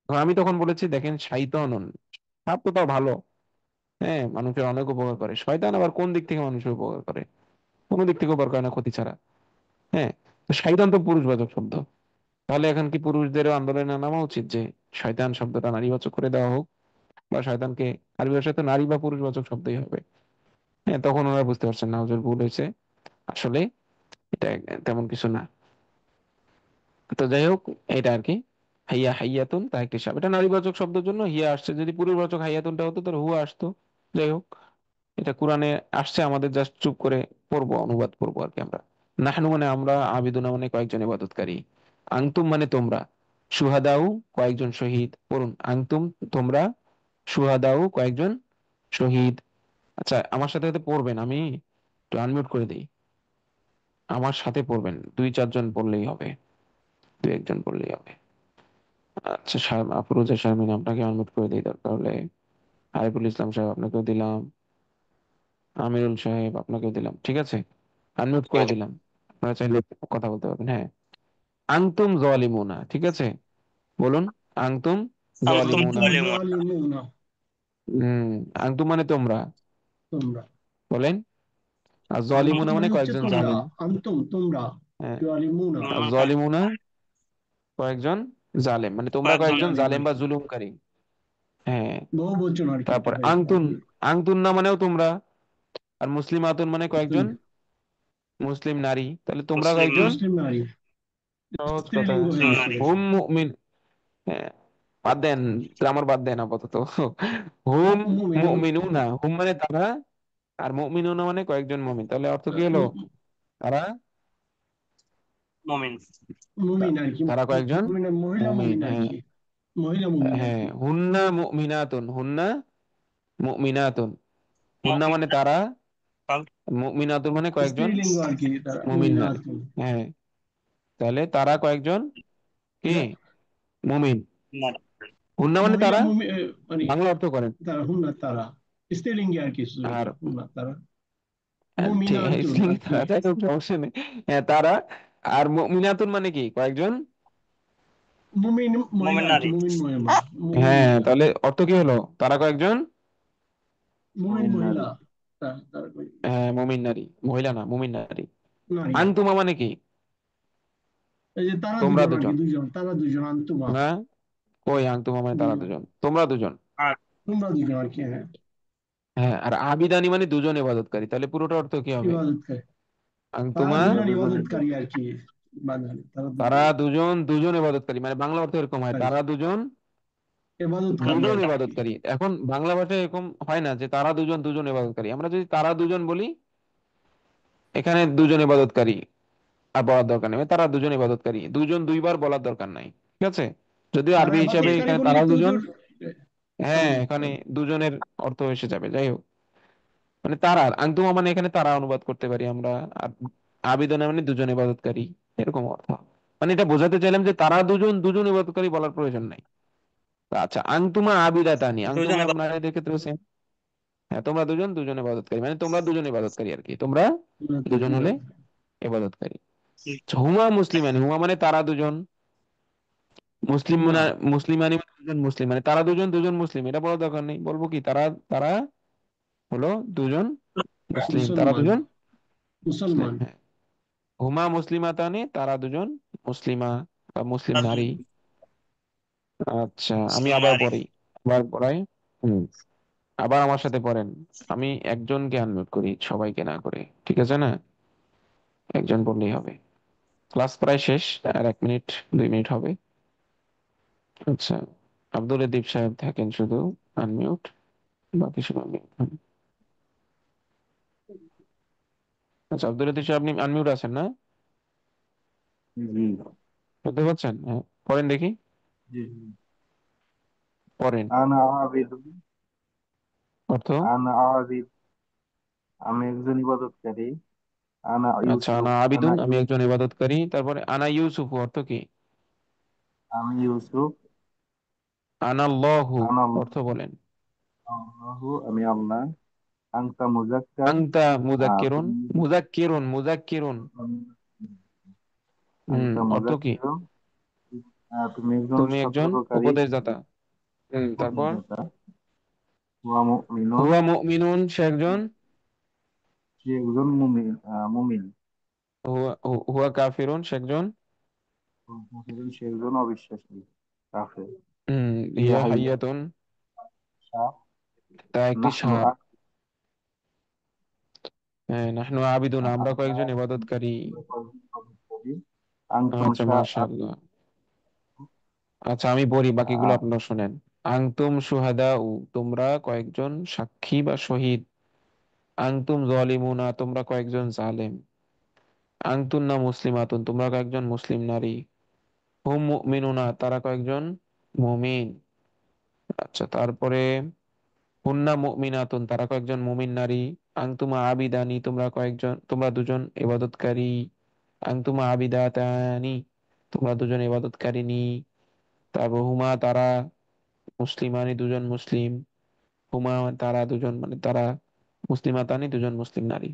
তো আমি তখন বলেছি দেখেন, শাইতানুন, সাপ তো তাও ভালো, হ্যাঁ, মানুষের অনেক উপকার করে। শয়তান আবার কোন দিক থেকে মানুষের উপকার করে? কোনো দিক থেকে উপকার করে না, ক্ষতি ছাড়া। হ্যাঁ। তো শয়তান তো পুরুষবাচক শব্দ, তাহলে এখন কি পুরুষদেরও আন্দোলনে নামা উচিত যে শয়তান শব্দটা নারীবাচক করে দেওয়া হোক, বা শয়তানকে আরবি ভাষায় তো নারী বা পুরুষবাচক শব্দই হবে। হ্যাঁ, তখন ওরা বুঝতে পারছেন না হুজুর ভুল হয়েছে, আসলে এটা তেমন কিছু না। তো যাই হোক, এটা আর কি। হাইয়া হাইয়াতুন তা একটি সাপ, এটা নারীবাচক শব্দের জন্য হিয়া আসছে, যদি পুরুষবাচক হাইয়াতুনটা হতো তাহলে হুয়া আসতো। যাই হোক, এটা কোরআনে আসছে, আমাদের জাস্ট চুপ করে পড়বো, অনুবাদ করবো আর কি আমরা। নাহনু মানে আমরা, আবিদুনা মানে কয়েকজন ইবাদতকারী, আংতুম মানে তোমরা, সুহাদাউ কয়েকজন শহীদ। পড়ুন, আংতুম তোমরা, সুহাদাউ কয়েকজন শহীদ। আচ্ছা, আমার সাথে সাথে পড়বেন, আমি একটু আনমিউট করে দিই। আমার সাথে পড়বেন, 2-4 জন পড়লেই হবে, 2-1 জন পড়লেই হবে। আচ্ছা, আফরোজা শারমিন, আপনাকে আনমিউট করে দিই দরকার হলে। আরিফুল ইসলাম সাহেব আপনাকেও দিলাম, আমিরুল সাহেব আপনাকেও দিলাম, ঠিক আছে, আনমিউট করে দিলাম। আপনারা চাইলে কথা বলতে পারবেন। হ্যাঁ, আনতুম জালিমুনা, ঠিক আছে, বলুন, আনতুম জালিমুনা। আনতুম জালিমুনা, হম, আনতুম মানে তোমরা, তোমরা। বলেন। আর জালিমুনা আনতুম মানে মানে হচ্ছে কয়েকজন তোমরা, জালিম। আনতুম তোমরা, হ্যাঁ, জালিমুনা আর জালিমুনা কয়েকজন জালেম, মানে তোমরা কয়েকজন জালিম জালেম আর বা কি, জুলুমকারী। হ্যাঁ। বহু বচন আর কি, এটা তারপর টাইপের আর আংতুন, কি। আংতুন না মানেও তোমরা। আর মুসলিমাতুন মানে মুসলিম, কয়েকজন মুসলিম নারী, তাহলে তোমরা কয়েকজন। মুসলিম নারী, সহজ কথা। স্ত্রীলিঙ্গ হয়ে হ্যাঁ, গেছে এটা। হুম মুমিন। হ্যাঁ, বাদ দেন, গ্রামার বাদ দেন আপাতত। হুম মুমিনুন, মুমিনুনা, হুম মানে তারা, আর মুমিনুনা মানে কয়েকজন মুমিন, তাহলে অর্থ কি হলো? তারা, মুমিন আর কি, তারা কয়েকজন মুমিন মহিলা মুমিন। মুমিন আর হ্যাঁ, কি, মহিলা মুমিন আর হ্যাঁ, কি। হুন্না মুমিনাতুন, হুন্না মুমিনাতুন, হুন্না মানে তারা, মুমিনাতুন মানে কয়েকজন স্ত্রীলিঙ্গ আর কি, তারা মুমিন নারী। মুমিনাতুন। হ্যাঁ, তাহলে তারা কয়েকজন কি এটা মুমিন। হুন্না মানে মহিলা তারা, মুমিন, মানে বাংলা অর্থ করেন। তারা হুন্না তারা, স্ত্রীলিঙ্গে আর কি, আর হুন্না তারা, ঠিক, হ্যাঁ, মুমিনাতুন ইসলামী আর কি। তারা, যাই হোক, সমস্যা নেই। হ্যাঁ, তারা। আর মুমিনাতুন মানে কি, কয়েকজন। মুমিন মহিলা আর কি, মুমিন মহিলা, মুমিন হ্যাঁ, মহিলা, তাহলে অর্থ কি হলো, তারা কয়েকজন। মুমিন মুমিন নারী। মহিলা, তারা হ্যাঁ, মুমিন নারী, মহিলা না, মুমিন নারী। নারী। আনতুমা মানে কি, এই যে তারা তোমরা দুজন আর কি, দুজন। দুজন, তারা দুজন, আন্তুমা, না, কই, আনতুমা মানে তারা দুজন, দুজন, তোমরা দুজন। তোমরা দুজন আর কি, হ্যাঁ, হ্যাঁ, আর আবিদানি মানে দুজন ইবাদতকারী, তাহলে পুরোটা অর্থ কি হবে? ইবাদত করে, তারা আনতুমা, দুজন দুজনের ইবাদতকারী আর কি, বাঙালি তারা তারা দুজন দুজন, দুজন ইবাদতকারী, মানে বাংলা অর্থ এরকম হয়, কারী, তারা দুজন, ইবাদতকারী দুজন আর কি। ইবাদতকারী। এখন বাংলা ভাষায় এরকম হয় না যে তারা দুজন, দুজন ইবাদতকারী। আমরা যদি তারা দুজন বলি, এখানে দুজন ইবাদতকারী আর বলার দরকার নেই, তারা দুজন ইবাদতকারী, দুজন দুইবার বলার দরকার নাই, ঠিক আছে। যদিও তারা আরবি হিসাবে ইবাদতকারী এখানে বললে তারা তো দুজন। হুজুর হ্যাঁ, সবই এখানে দুজনের অর্থ এসে যাবে, যাই হোক, মানে তারা, আংতুমা মানে এখানে তারা অনুবাদ করতে পারি আমরা। আর আবিদনা মানে দুজন ইবাদতকারী, এরকম অর্থ। মানে এটা বোঝাতে চাইলাম যে তারা দুজন, দুজন ইবাদতকারী বলার প্রয়োজন নাই। আচ্ছা, আংতুমা আবিদাতানি, আংতুমা নারীদের ক্ষেত্রে সেম। হ্যাঁ, তোমরা দুজন, দুজন ইবাদতকারী, মানে তোমরা দুজন ইবাদতকারী আর কি, তোমরা দুজন হলে ইবাদতকারী। আচ্ছা, হুমা মুসলিমানি, হুমা মানে তারা দুজন, মুসলিম হুমা মুসলিমানি মানে দুজন মুসলিম, মানে তারা দুজন, দুজন মুসলিম, এটা বলার দরকার নেই, বলবো কি, তারা, তারা হলো দুজন মুসলিম, তারা মুসলমান, দুজন মুসলিম। মুসলমান, হ্যাঁ, হুমা মুসলিমাতানি, তারা দুজন মুসলিমা বা মুসলিম নারী। আচ্ছা, আমি আবার পড়ি, আবার পড়াই। হুম, আবার আমার সাথে পড়েন। আমি একজনকে আনমিউট করি, সবাইকে না করে, ঠিক আছে না, একজন বললেই হবে। ক্লাস প্রায় শেষ, আর 1 মিনিট, 2 মিনিট হবে। আচ্ছা, আব্দুল লতিফ সাহেব থাকেন শুধু আনমিউট, বাকি সব আনমিউট। আচ্ছা, আব্দুল লতিফ সাহেব, আপনি আনমিউট আছেন না? জি শুনতে পাচ্ছেন? হ্যাঁ, পড়েন দেখি, জি। পড়েন। আনা আবিদ, অর্থ। আনা আবিদ, আমি একজন ইবাদতকারী। আনা আচ্ছা, ইউসুফ, আনা আনা আবিদুন, আমি একজন ইউসুফ, ইবাদতকারী, তারপরে আনা ইউসুফ অর্থ কি? আমি ইউসুফ। আনা আল্লাহু আনা অর্থ বলেন। আল্লাহু, আমি আল্লাহ। আনতা মুজাক্কার, আংতা মুজাক্কিরুন, তুমি, মুজাক্কিরুন, মুজাক্কিরুন। আনতা অর্থ কি? মুজাক্কির, তুমি একজন তুমি একজন সতর্ককারী, উপদেশদাতা। তারপর উপদেশদাতা। ওয়া মুমিনুন, হুয়া মুমিনুন, সে একজন। সে একজন মুমিন, মুমিন। হুয়া কাফিরুন, সে একজন। সে একজন অবিশ্বাসী, কাফের। ইয়া হিয়া হাইয়া, হাইয়াতুন, সাপ। তা একটি নাহনু সাপ। হ্যাঁ, নাহনু আবিদুন, আমরা কয়েকজন ইবাদতকারী। আনতুম আচ্ছা, মাশাআল্লাহ। আচ্ছা, আমি পড়ি, বাকিগুলো আপনারা শুনেন। আংতুম শুহাদাউ, তোমরা কয়েকজন সাক্ষী বা শহীদ। আংতুম জালিমুনা, তোমরা কয়েকজন জালেম। আংতুন্না মুসলিমাতুন, তোমরা কয়েকজন মুসলিম নারী। হুম মুমিনুনা, তারা কয়েকজন মুমিন। আচ্ছা, তারপরে হুন্না মুমিনাতুন, তারা কয়েকজন মুমিন নারী। আনতুমা আবিদানি, তোমরা দুজন ইবাদতকারী। আনতুমা আবিদাতানি, তোমরা দুজন ইবাদতকারিনী। তারপর হুমা, তারা। মুসলিমানি, দুজন মুসলিম। হুমা, তারা দুজন, মানে তারা। মুসলিমাতানি, দুজন মুসলিম নারী।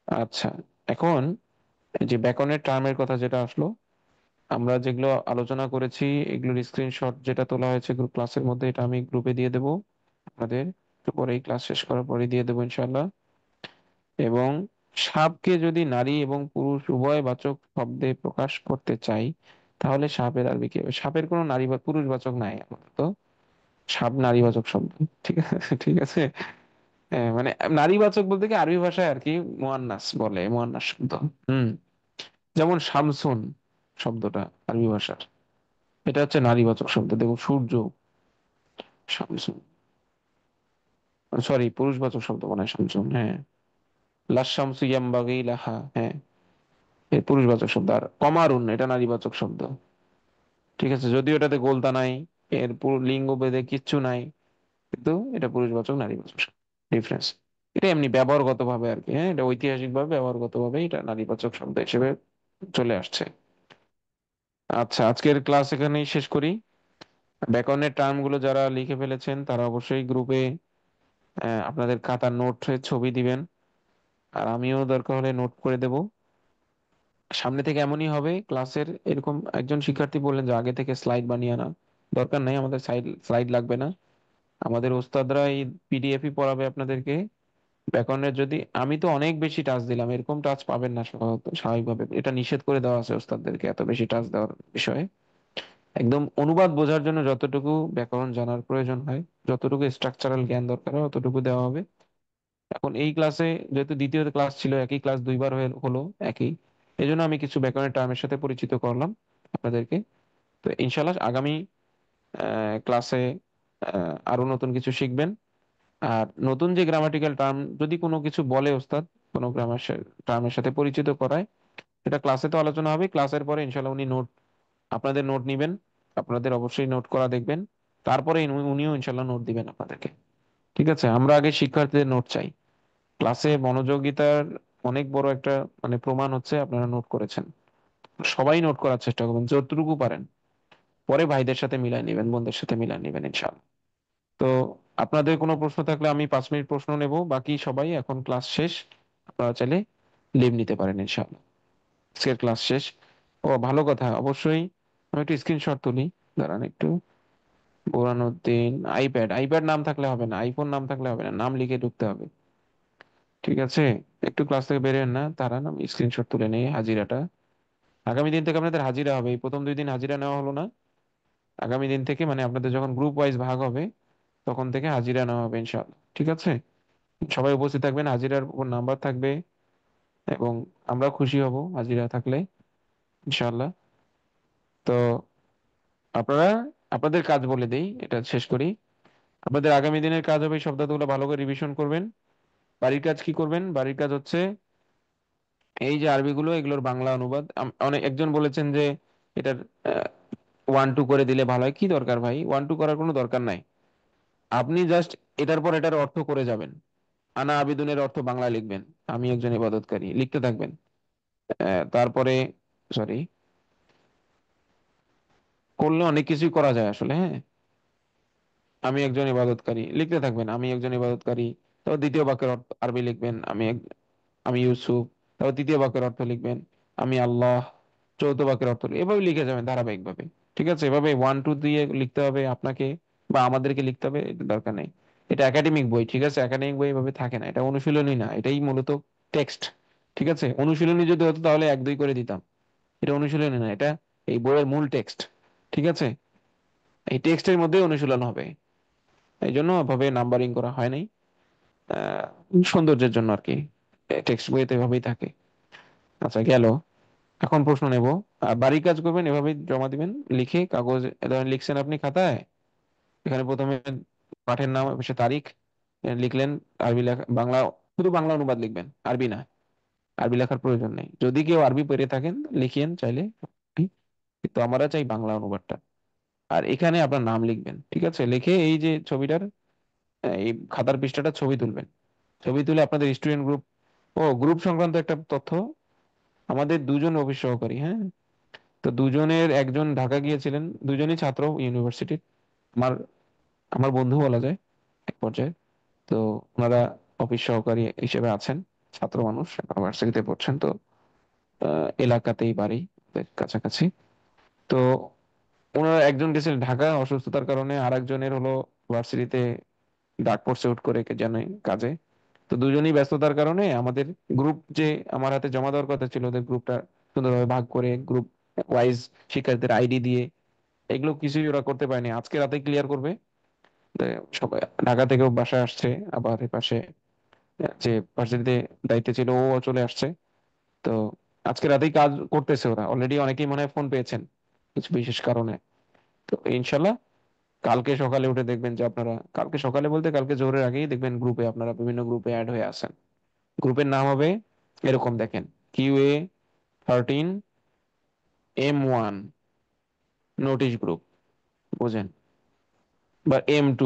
আচ্ছা, এখন এই যে ব্যাকরণের টার্মের কথা যেটা আসলো, আমরা যেগুলো আলোচনা করেছি এগুলোর স্ক্রিনশট যেটা তোলা হয়েছে গ্রুপ ক্লাসের মধ্যে, এটা আমি গ্রুপে দিয়ে দেবো আপনাদের। একটু পরে এই ক্লাস শেষ করার পরে দিয়ে দেবো ইনশাল্লাহ। এবং সাপকে যদি নারী এবং পুরুষ উভয় বাচক শব্দে প্রকাশ করতে চাই, তাহলে সাপের আরবি কি হবে? সাপের কোনো নারী বা পুরুষ বাচক নাই আপাতত। সাপ নারীবাচক শব্দ। ঠিক আছে, ঠিক আছে। মানে নারীবাচক বলতে কি আরবি ভাষায় আর কি মুয়ান্নাস বলে, মুয়ান্নাস শব্দ। হুম। যেমন শামসুন শব্দটা আরবি ভাষার, এটা হচ্ছে নারীবাচক শব্দ। দেখুন সূর্য, শামসুন। সরি, পুরুষবাচক শব্দ মনে হয় শামসুন, হ্যাঁ। লাশামসু ইয়ামবাগি লাহা, হ্যাঁ, এর পুরুষবাচক শব্দ। আর কমারুন, এটা নারীবাচক শব্দ। ঠিক আছে, যদিও এটাতে গোলতা নাই, এর পুরো লিঙ্গ ভেদে কিচ্ছু নাই, কিন্তু এটা পুরুষবাচক নারীবাচক ডিফারেন্স। এটা এমনি ব্যবহারগত ভাবে আর কি, হ্যাঁ, এটা ঐতিহাসিক ভাবে ব্যবহারগত ভাবে এটা নারীবাচক শব্দ হিসেবে চলে আসছে। আচ্ছা, আজকের ক্লাস এখানেই শেষ করি। ব্যাকরণের টার্ম গুলো যারা লিখে ফেলেছেন তারা অবশ্যই গ্রুপে আপনাদের খাতার নোট ছবি দিবেন। আর আমিও দরকার হলে নোট করে দেব। সামনে থেকে এমনই হবে ক্লাসের, এরকম একজন শিক্ষার্থী বললেন যে আগে থেকে স্লাইড বানিয়ে আনা। দরকার নাই, আমাদের স্লাইড লাগবে না। আমাদের ওস্তাদরা এই পিডিএফই পড়াবে আপনাদেরকে। ব্যাকরণের যদি, আমি তো অনেক বেশি টাচ দিলাম, এরকম টাচ পাবেন না স্বাভাবিকভাবে, এটা নিষেধ করে দেওয়া আছে ওস্তাদদেরকে এত বেশি টাচ দেওয়ার বিষয়ে। একদম অনুবাদ বোঝার জন্য যতটুকু ব্যাকরণ জানার প্রয়োজন হয়, যতটুকু স্ট্রাকচারাল জ্ঞান দরকার হয়, অতটুকু দেওয়া হবে। এখন এই ক্লাসে যেহেতু দ্বিতীয় ক্লাস ছিল, একই ক্লাস দুইবার হলো একই, এই জন্য আমি কিছু ব্যাকরণের টার্মের সাথে পরিচিত করলাম আপনাদেরকে। তো ইনশাল্লাহ আগামী ক্লাসে আরো নতুন কিছু শিখবেন। আর নতুন যে গ্রামাটিক্যাল টার্ম যদি কোনো কিছু বলে ওস্তাদ, কোনো গ্রামার টার্মের সাথে পরিচিত করায়, এটা ক্লাসে তো আলোচনা হবে, ক্লাসের পরে ইনশাল্লাহ উনি আপনাদের নোট নিবেন। আপনাদের অবশ্যই নোট করা দেখবেন। তারপরে উনিও ইনশাল্লাহ নোট দিবেন আপনাদেরকে। ঠিক আছে, আমরা আগে শিক্ষার্থীদের নোট চাই। ক্লাসে মনোযোগিতার অনেক বড় একটা মানে প্রমাণ হচ্ছে আপনারা নোট করেছেন। সবাই নোট করার চেষ্টা করবেন যতটুকু পারেন। পরে ভাইদের সাথে মিলাই নেবেন, বোনদের সাথে মিলাই নেবেন ইনশাল্লাহ। তো আপনাদের কোনো প্রশ্ন থাকলে আমি 5 মিনিট প্রশ্ন নেব, বাকি সবাই এখন ক্লাস শেষ, আপনারা চাইলে লিভ নিতে পারেন ইনশাল্লাহ। আজকের ক্লাস শেষ। ও ভালো কথা, অবশ্যই আমি একটু স্ক্রিনশট তুলি, দাঁড়ান একটু। বোরানুদ্দিন, আইপ্যাড, আইপ্যাড নাম থাকলে হবে না, আইফোন নাম থাকলে হবে না, নাম লিখে ঢুকতে হবে। ঠিক আছে, একটু ক্লাস থেকে বেরোন না, তারা নাম স্ক্রিনশট তুলে নেই হাজিরাটা। আগামী দিন থেকে আপনাদের হাজিরা হবে, এই প্রথম 2 দিন হাজিরা নেওয়া হলো না। আগামী দিন থেকে মানে আপনাদের যখন গ্রুপ ওয়াইজ ভাগ হবে, তখন থেকে হাজিরা নেওয়া হবে ইনশাআল্লাহ। ঠিক আছে, সবাই উপস্থিত থাকবেন, হাজিরার উপর নাম্বার থাকবে, এবং আমরা খুশি হব হাজিরা থাকলে ইনশাআল্লাহ। তো আপনারা আপনাদের কাজ বলে দেই, এটা শেষ করি। আপনাদের আগামী দিনের কাজ হবে এই শব্দগুলো ভালো করে রিভিশন করবেন। বাড়ির কাজ কি করবেন? বাড়ির কাজ হচ্ছে এই যে আরবিগুলো, এগুলোর বাংলা অনুবাদ। অনেক একজন বলেছেন যে এটার 1-2 করে দিলে ভালো হয়। কি দরকার ভাই, 1-2 করার কোনো দরকার নাই। আপনি জাস্ট এটার পর এটার অর্থ করে যাবেন। আনা আবিদুনের অর্থ বাংলা লিখবেন, আমি একজন ইবাদতকারী লিখতে থাকবেন। তারপরে, সরি, করলে অনেক কিছুই করা যায় আসলে, হ্যাঁ। আমি একজন ইবাদতকারী লিখতে থাকবেন, আমি একজন ইবাদতকারী। তারপর দ্বিতীয় বাক্যের অর্থ আরবি লিখবেন, আমি ইউসুফ। তারপর তৃতীয় বাক্যের অর্থ লিখবেন, আমি আল্লাহ। চৌথ বাক্যের অর্থ এভাবে লিখে যাবেন ধারাবাহিকভাবে। ঠিক আছে, এভাবে 1-2 দিয়ে লিখতে হবে আপনাকে, বা আমাদেরকে লিখতে হবে, এটা দরকার নেই। এটা একাডেমিক বই, ঠিক আছে, একাডেমিক বই এভাবে থাকে না, এটা অনুশীলনী না, এটাই মূলত টেক্সট। ঠিক আছে, অনুশীলনী যদি হতো তাহলে 1-2 করে দিতাম। এটা অনুশীলনী না, এটা এই বইয়ের মূল টেক্সট। ঠিক আছে, এই টেক্সটের মধ্যে অনুশীলন হবে। এই জন্য ভাবে নাম্বারিং করা হয় নাই, আহ, সৌন্দর্যের জন্য আর কি। টেক্সট বইতে এভাবেই থাকে। আচ্ছা, গেল। এখন প্রশ্ন নেব। বাড়ির কাজ করবেন, এভাবেই জমা দিবেন লিখে কাগজ। ধরেন লিখছেন আপনি খাতায়, এখানে প্রথমে পাঠের নাম, সে তারিখ লিখলেন। আরবি লেখা, বাংলা, শুধু বাংলা অনুবাদ লিখবেন, আরবি না। আরবি লেখার প্রয়োজন নেই, যদি কেউ আরবি পেরে থাকেন লিখিয়েন চাইলে, কিন্তু আমরা চাই বাংলা অনুবাদটা। আর এখানে আপনার নাম লিখবেন, ঠিক আছে, লিখে এই যে ছবিটার এই খাতার পৃষ্ঠাটা ছবি তুলবেন। ছবি তুলে আপনাদের স্টুডেন্ট গ্রুপ, ও গ্রুপ সংক্রান্ত একটা তথ্য, আমাদের দুজন অফিস সহকারী, হ্যাঁ, তো দুজনের একজন ঢাকা গিয়েছিলেন, দুজনই ছাত্র ইউনিভার্সিটির, আমার আমার বন্ধু বলা যায় এক পর্যায়ে। তো ওনারা অফিস সহকারী হিসেবে আছেন, ছাত্র মানুষ, ইউনিভার্সিটিতে পড়ছেন, তো এলাকাতেই বাড়ি, ওদের কাছাকাছি। তো ওনারা একজন গেছিলেন ঢাকা অসুস্থতার কারণে, আর একজনের হলো ভার্সিটিতে ডাক পড়ছে হুট করে কে জানে কাজে। তো দুজনেই ব্যস্ততার কারণে আমাদের গ্রুপ যে আমার হাতে জমা দেওয়ার কথা ছিল, ওদের গ্রুপটা সুন্দরভাবে ভাগ করে গ্রুপ ওয়াইজ শিক্ষার্থীদের আইডি দিয়ে, এগুলো কিছুই ওরা করতে পারেনি। আজকে রাতে ক্লিয়ার করবে। তো সবাই ঢাকা থেকেও বাসায় আসছে, আবার এ পাশে যে ভার্সিটিতে দায়িত্বে ছিল ও চলে আসছে। তো আজকে রাতেই কাজ করতেছে ওরা, অলরেডি অনেকেই মনে হয় ফোন পেয়েছেন কিছু বিশেষ কারণে। তো ইনশাল্লাহ কালকে সকালে উঠে দেখবেন যে আপনারা, কালকে সকালে বলতে কালকে জোরের আগেই দেখবেন গ্রুপে, আপনারা বিভিন্ন গ্রুপে অ্যাড হয়ে আছেন। গ্রুপের নাম হবে এরকম, দেখেন, QA13M1 নোটিশ গ্রুপ, বুঝেন, বা M2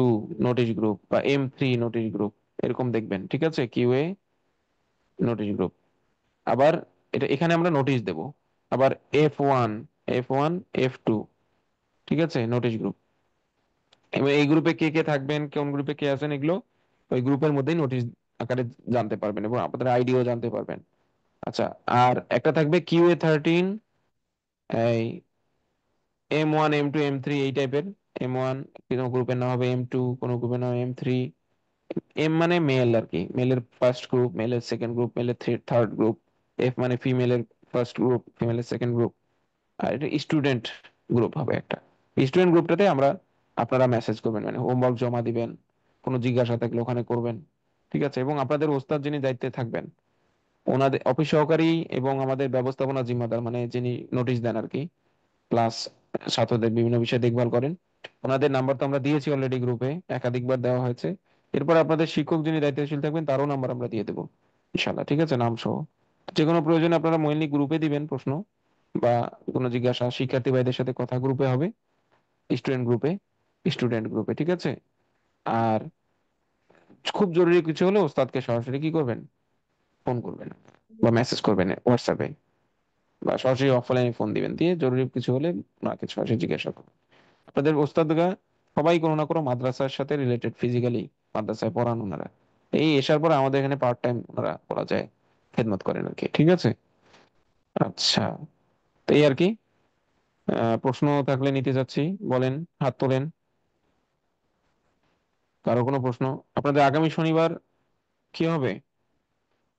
নোটিশ গ্রুপ, বা M3 নোটিশ গ্রুপ, এরকম দেখবেন, ঠিক আছে, QA নোটিশ গ্রুপ। আবার এটা এখানে আমরা নোটিশ দেব। আবার F1, ঠিক আছে, নোটিশ গ্রুপ। এবার এই গ্রুপে কে কে থাকবেন, কোন গ্রুপে কে আছেন, এগুলো ওই গ্রুপের মধ্যেই নোটিশ আকারে জানতে পারবেন, এবং আপনাদের আইডিও জানতে পারবেন। আচ্ছা, আর একটা থাকবে QA13, এই M1, M2, M3 এই টাইপের। M1 কোনো গ্রুপের নাম হবে, M2 কোনো গ্রুপের নাম M3। এম মানে মেল আর কি, মেলের ফার্স্ট গ্রুপ, মেলের সেকেন্ড গ্রুপ, মেলের থার্ড গ্রুপ। F মানে ফিমেলের ফার্স্ট গ্রুপ, ফিমেলের সেকেন্ড গ্রুপ। আর এটা স্টুডেন্ট গ্রুপ হবে একটা। স্টুডেন্ট গ্রুপটাতে আমরা, আপনারা মেসেজ করবেন, মানে হোমওয়ার্ক জমা দিবেন, কোনো জিজ্ঞাসা থাকলে ওখানে করবেন, ঠিক আছে। এবং আপনাদের ওস্তাদ যিনি দায়িত্বে থাকবেন, ওনাদের অফিস সহকারী এবং আমাদের ব্যবস্থাপনা জিম্মাদার, মানে যিনি নোটিশ দেন আর কি, প্লাস ছাত্রদের বিভিন্ন বিষয়ে দেখভাল করেন, ওনাদের নাম্বার তো আমরা দিয়েছি অলরেডি গ্রুপে, একাধিকবার দেওয়া হয়েছে। এরপর আপনাদের শিক্ষক যিনি দায়িত্বশীল থাকবেন তারও নাম্বার আমরা দিয়ে দেবো ইনশাল্লাহ, ঠিক আছে, নাম সহ। যে কোনো প্রয়োজনে আপনারা মেইনলি গ্রুপে দিবেন প্রশ্ন, বা কোনো জিজ্ঞাসা, শিক্ষার্থী ভাইদের সাথে কথা গ্রুপে হবে, স্টুডেন্ট গ্রুপে, ঠিক আছে। আর খুব জরুরি কিছু হলে ওস্তাদকে সরাসরি কি করবেন, ফোন করবেন বা মেসেজ করবেন হোয়াটসঅ্যাপে, বা সরাসরি অফলাইনে ফোন দিবেন, দিয়ে জরুরি কিছু হলে ওনাকে সরাসরি জিজ্ঞাসা করবেন। আপনাদের ওস্তাদরা সবাই কোনো না কোনো মাদ্রাসার সাথে রিলেটেড, ফিজিক্যালি মাদ্রাসায় পড়ান ওনারা। এই এসার পরে আমাদের এখানে পার্ট টাইম ওনারা বলা যায় খেদমত করেন আর কি, ঠিক আছে। আচ্ছা, তো এই আর কি। প্রশ্ন থাকলে নিতে যাচ্ছি, বলেন, হাত তোলেন, কারো কোনো প্রশ্ন। আপনাদের আগামী শনিবার কি হবে,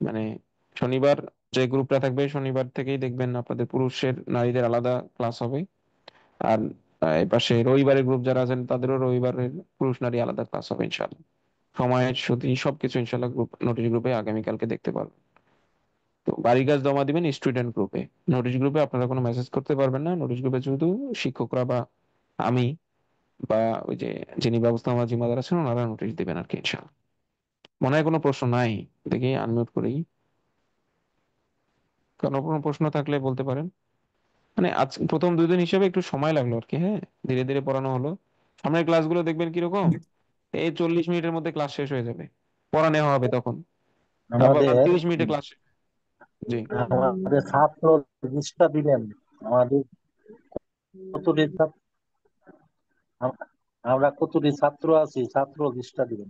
মানে শনিবার যে গ্রুপটা থাকবে, শনিবার থেকেই দেখবেন আপনাদের পুরুষের নারীদের আলাদা ক্লাস হবে। আর এই পাশে রবিবারের গ্রুপ যারা আছেন তাদেরও রবিবারের পুরুষ নারী আলাদা ক্লাস হবে ইনশাআল্লাহ। সময়ের সুতি সবকিছু ইনশাআল্লাহ গ্রুপ নোটিশ গ্রুপে আগামীকালকে দেখতে পারবেন। তো বাড়ির কাজ জমা দিবেন স্টুডেন্ট গ্রুপে। নোটিশ গ্রুপে আপনারা কোনো মেসেজ করতে পারবেন না, নোটিশ গ্রুপে শুধু শিক্ষকরা বা আমি, বা ওই যে যিনি ব্যবস্থাপনা জিম্মাদার আছেন ওনারা নোটিশ দিবেন আর কি ইনশাআল্লাহ। মনে হয় কোনো প্রশ্ন নাই, দেখি আনমিউট করি, কোনো প্রশ্ন থাকলে বলতে পারেন। মানে আজ প্রথম 2 দিন হিসেবে একটু সময় লাগলো আর কি, হ্যাঁ, ধীরে ধীরে পড়ানো হলো। সামনের ক্লাসগুলো দেখবেন কিরকম, এই 40 মিনিটের মধ্যে ক্লাস শেষ হয়ে যাবে, পড়া নেওয়া হবে তখন। তারপর আমাদের 30 মিনিটে ক্লাস। জি। আমাদের ছাত্র লিস্টটা দিবেন। আমাদের কতটি ছাত্র, আমরা কতটি ছাত্র আছি, ছাত্র লিস্টটা দিবেন।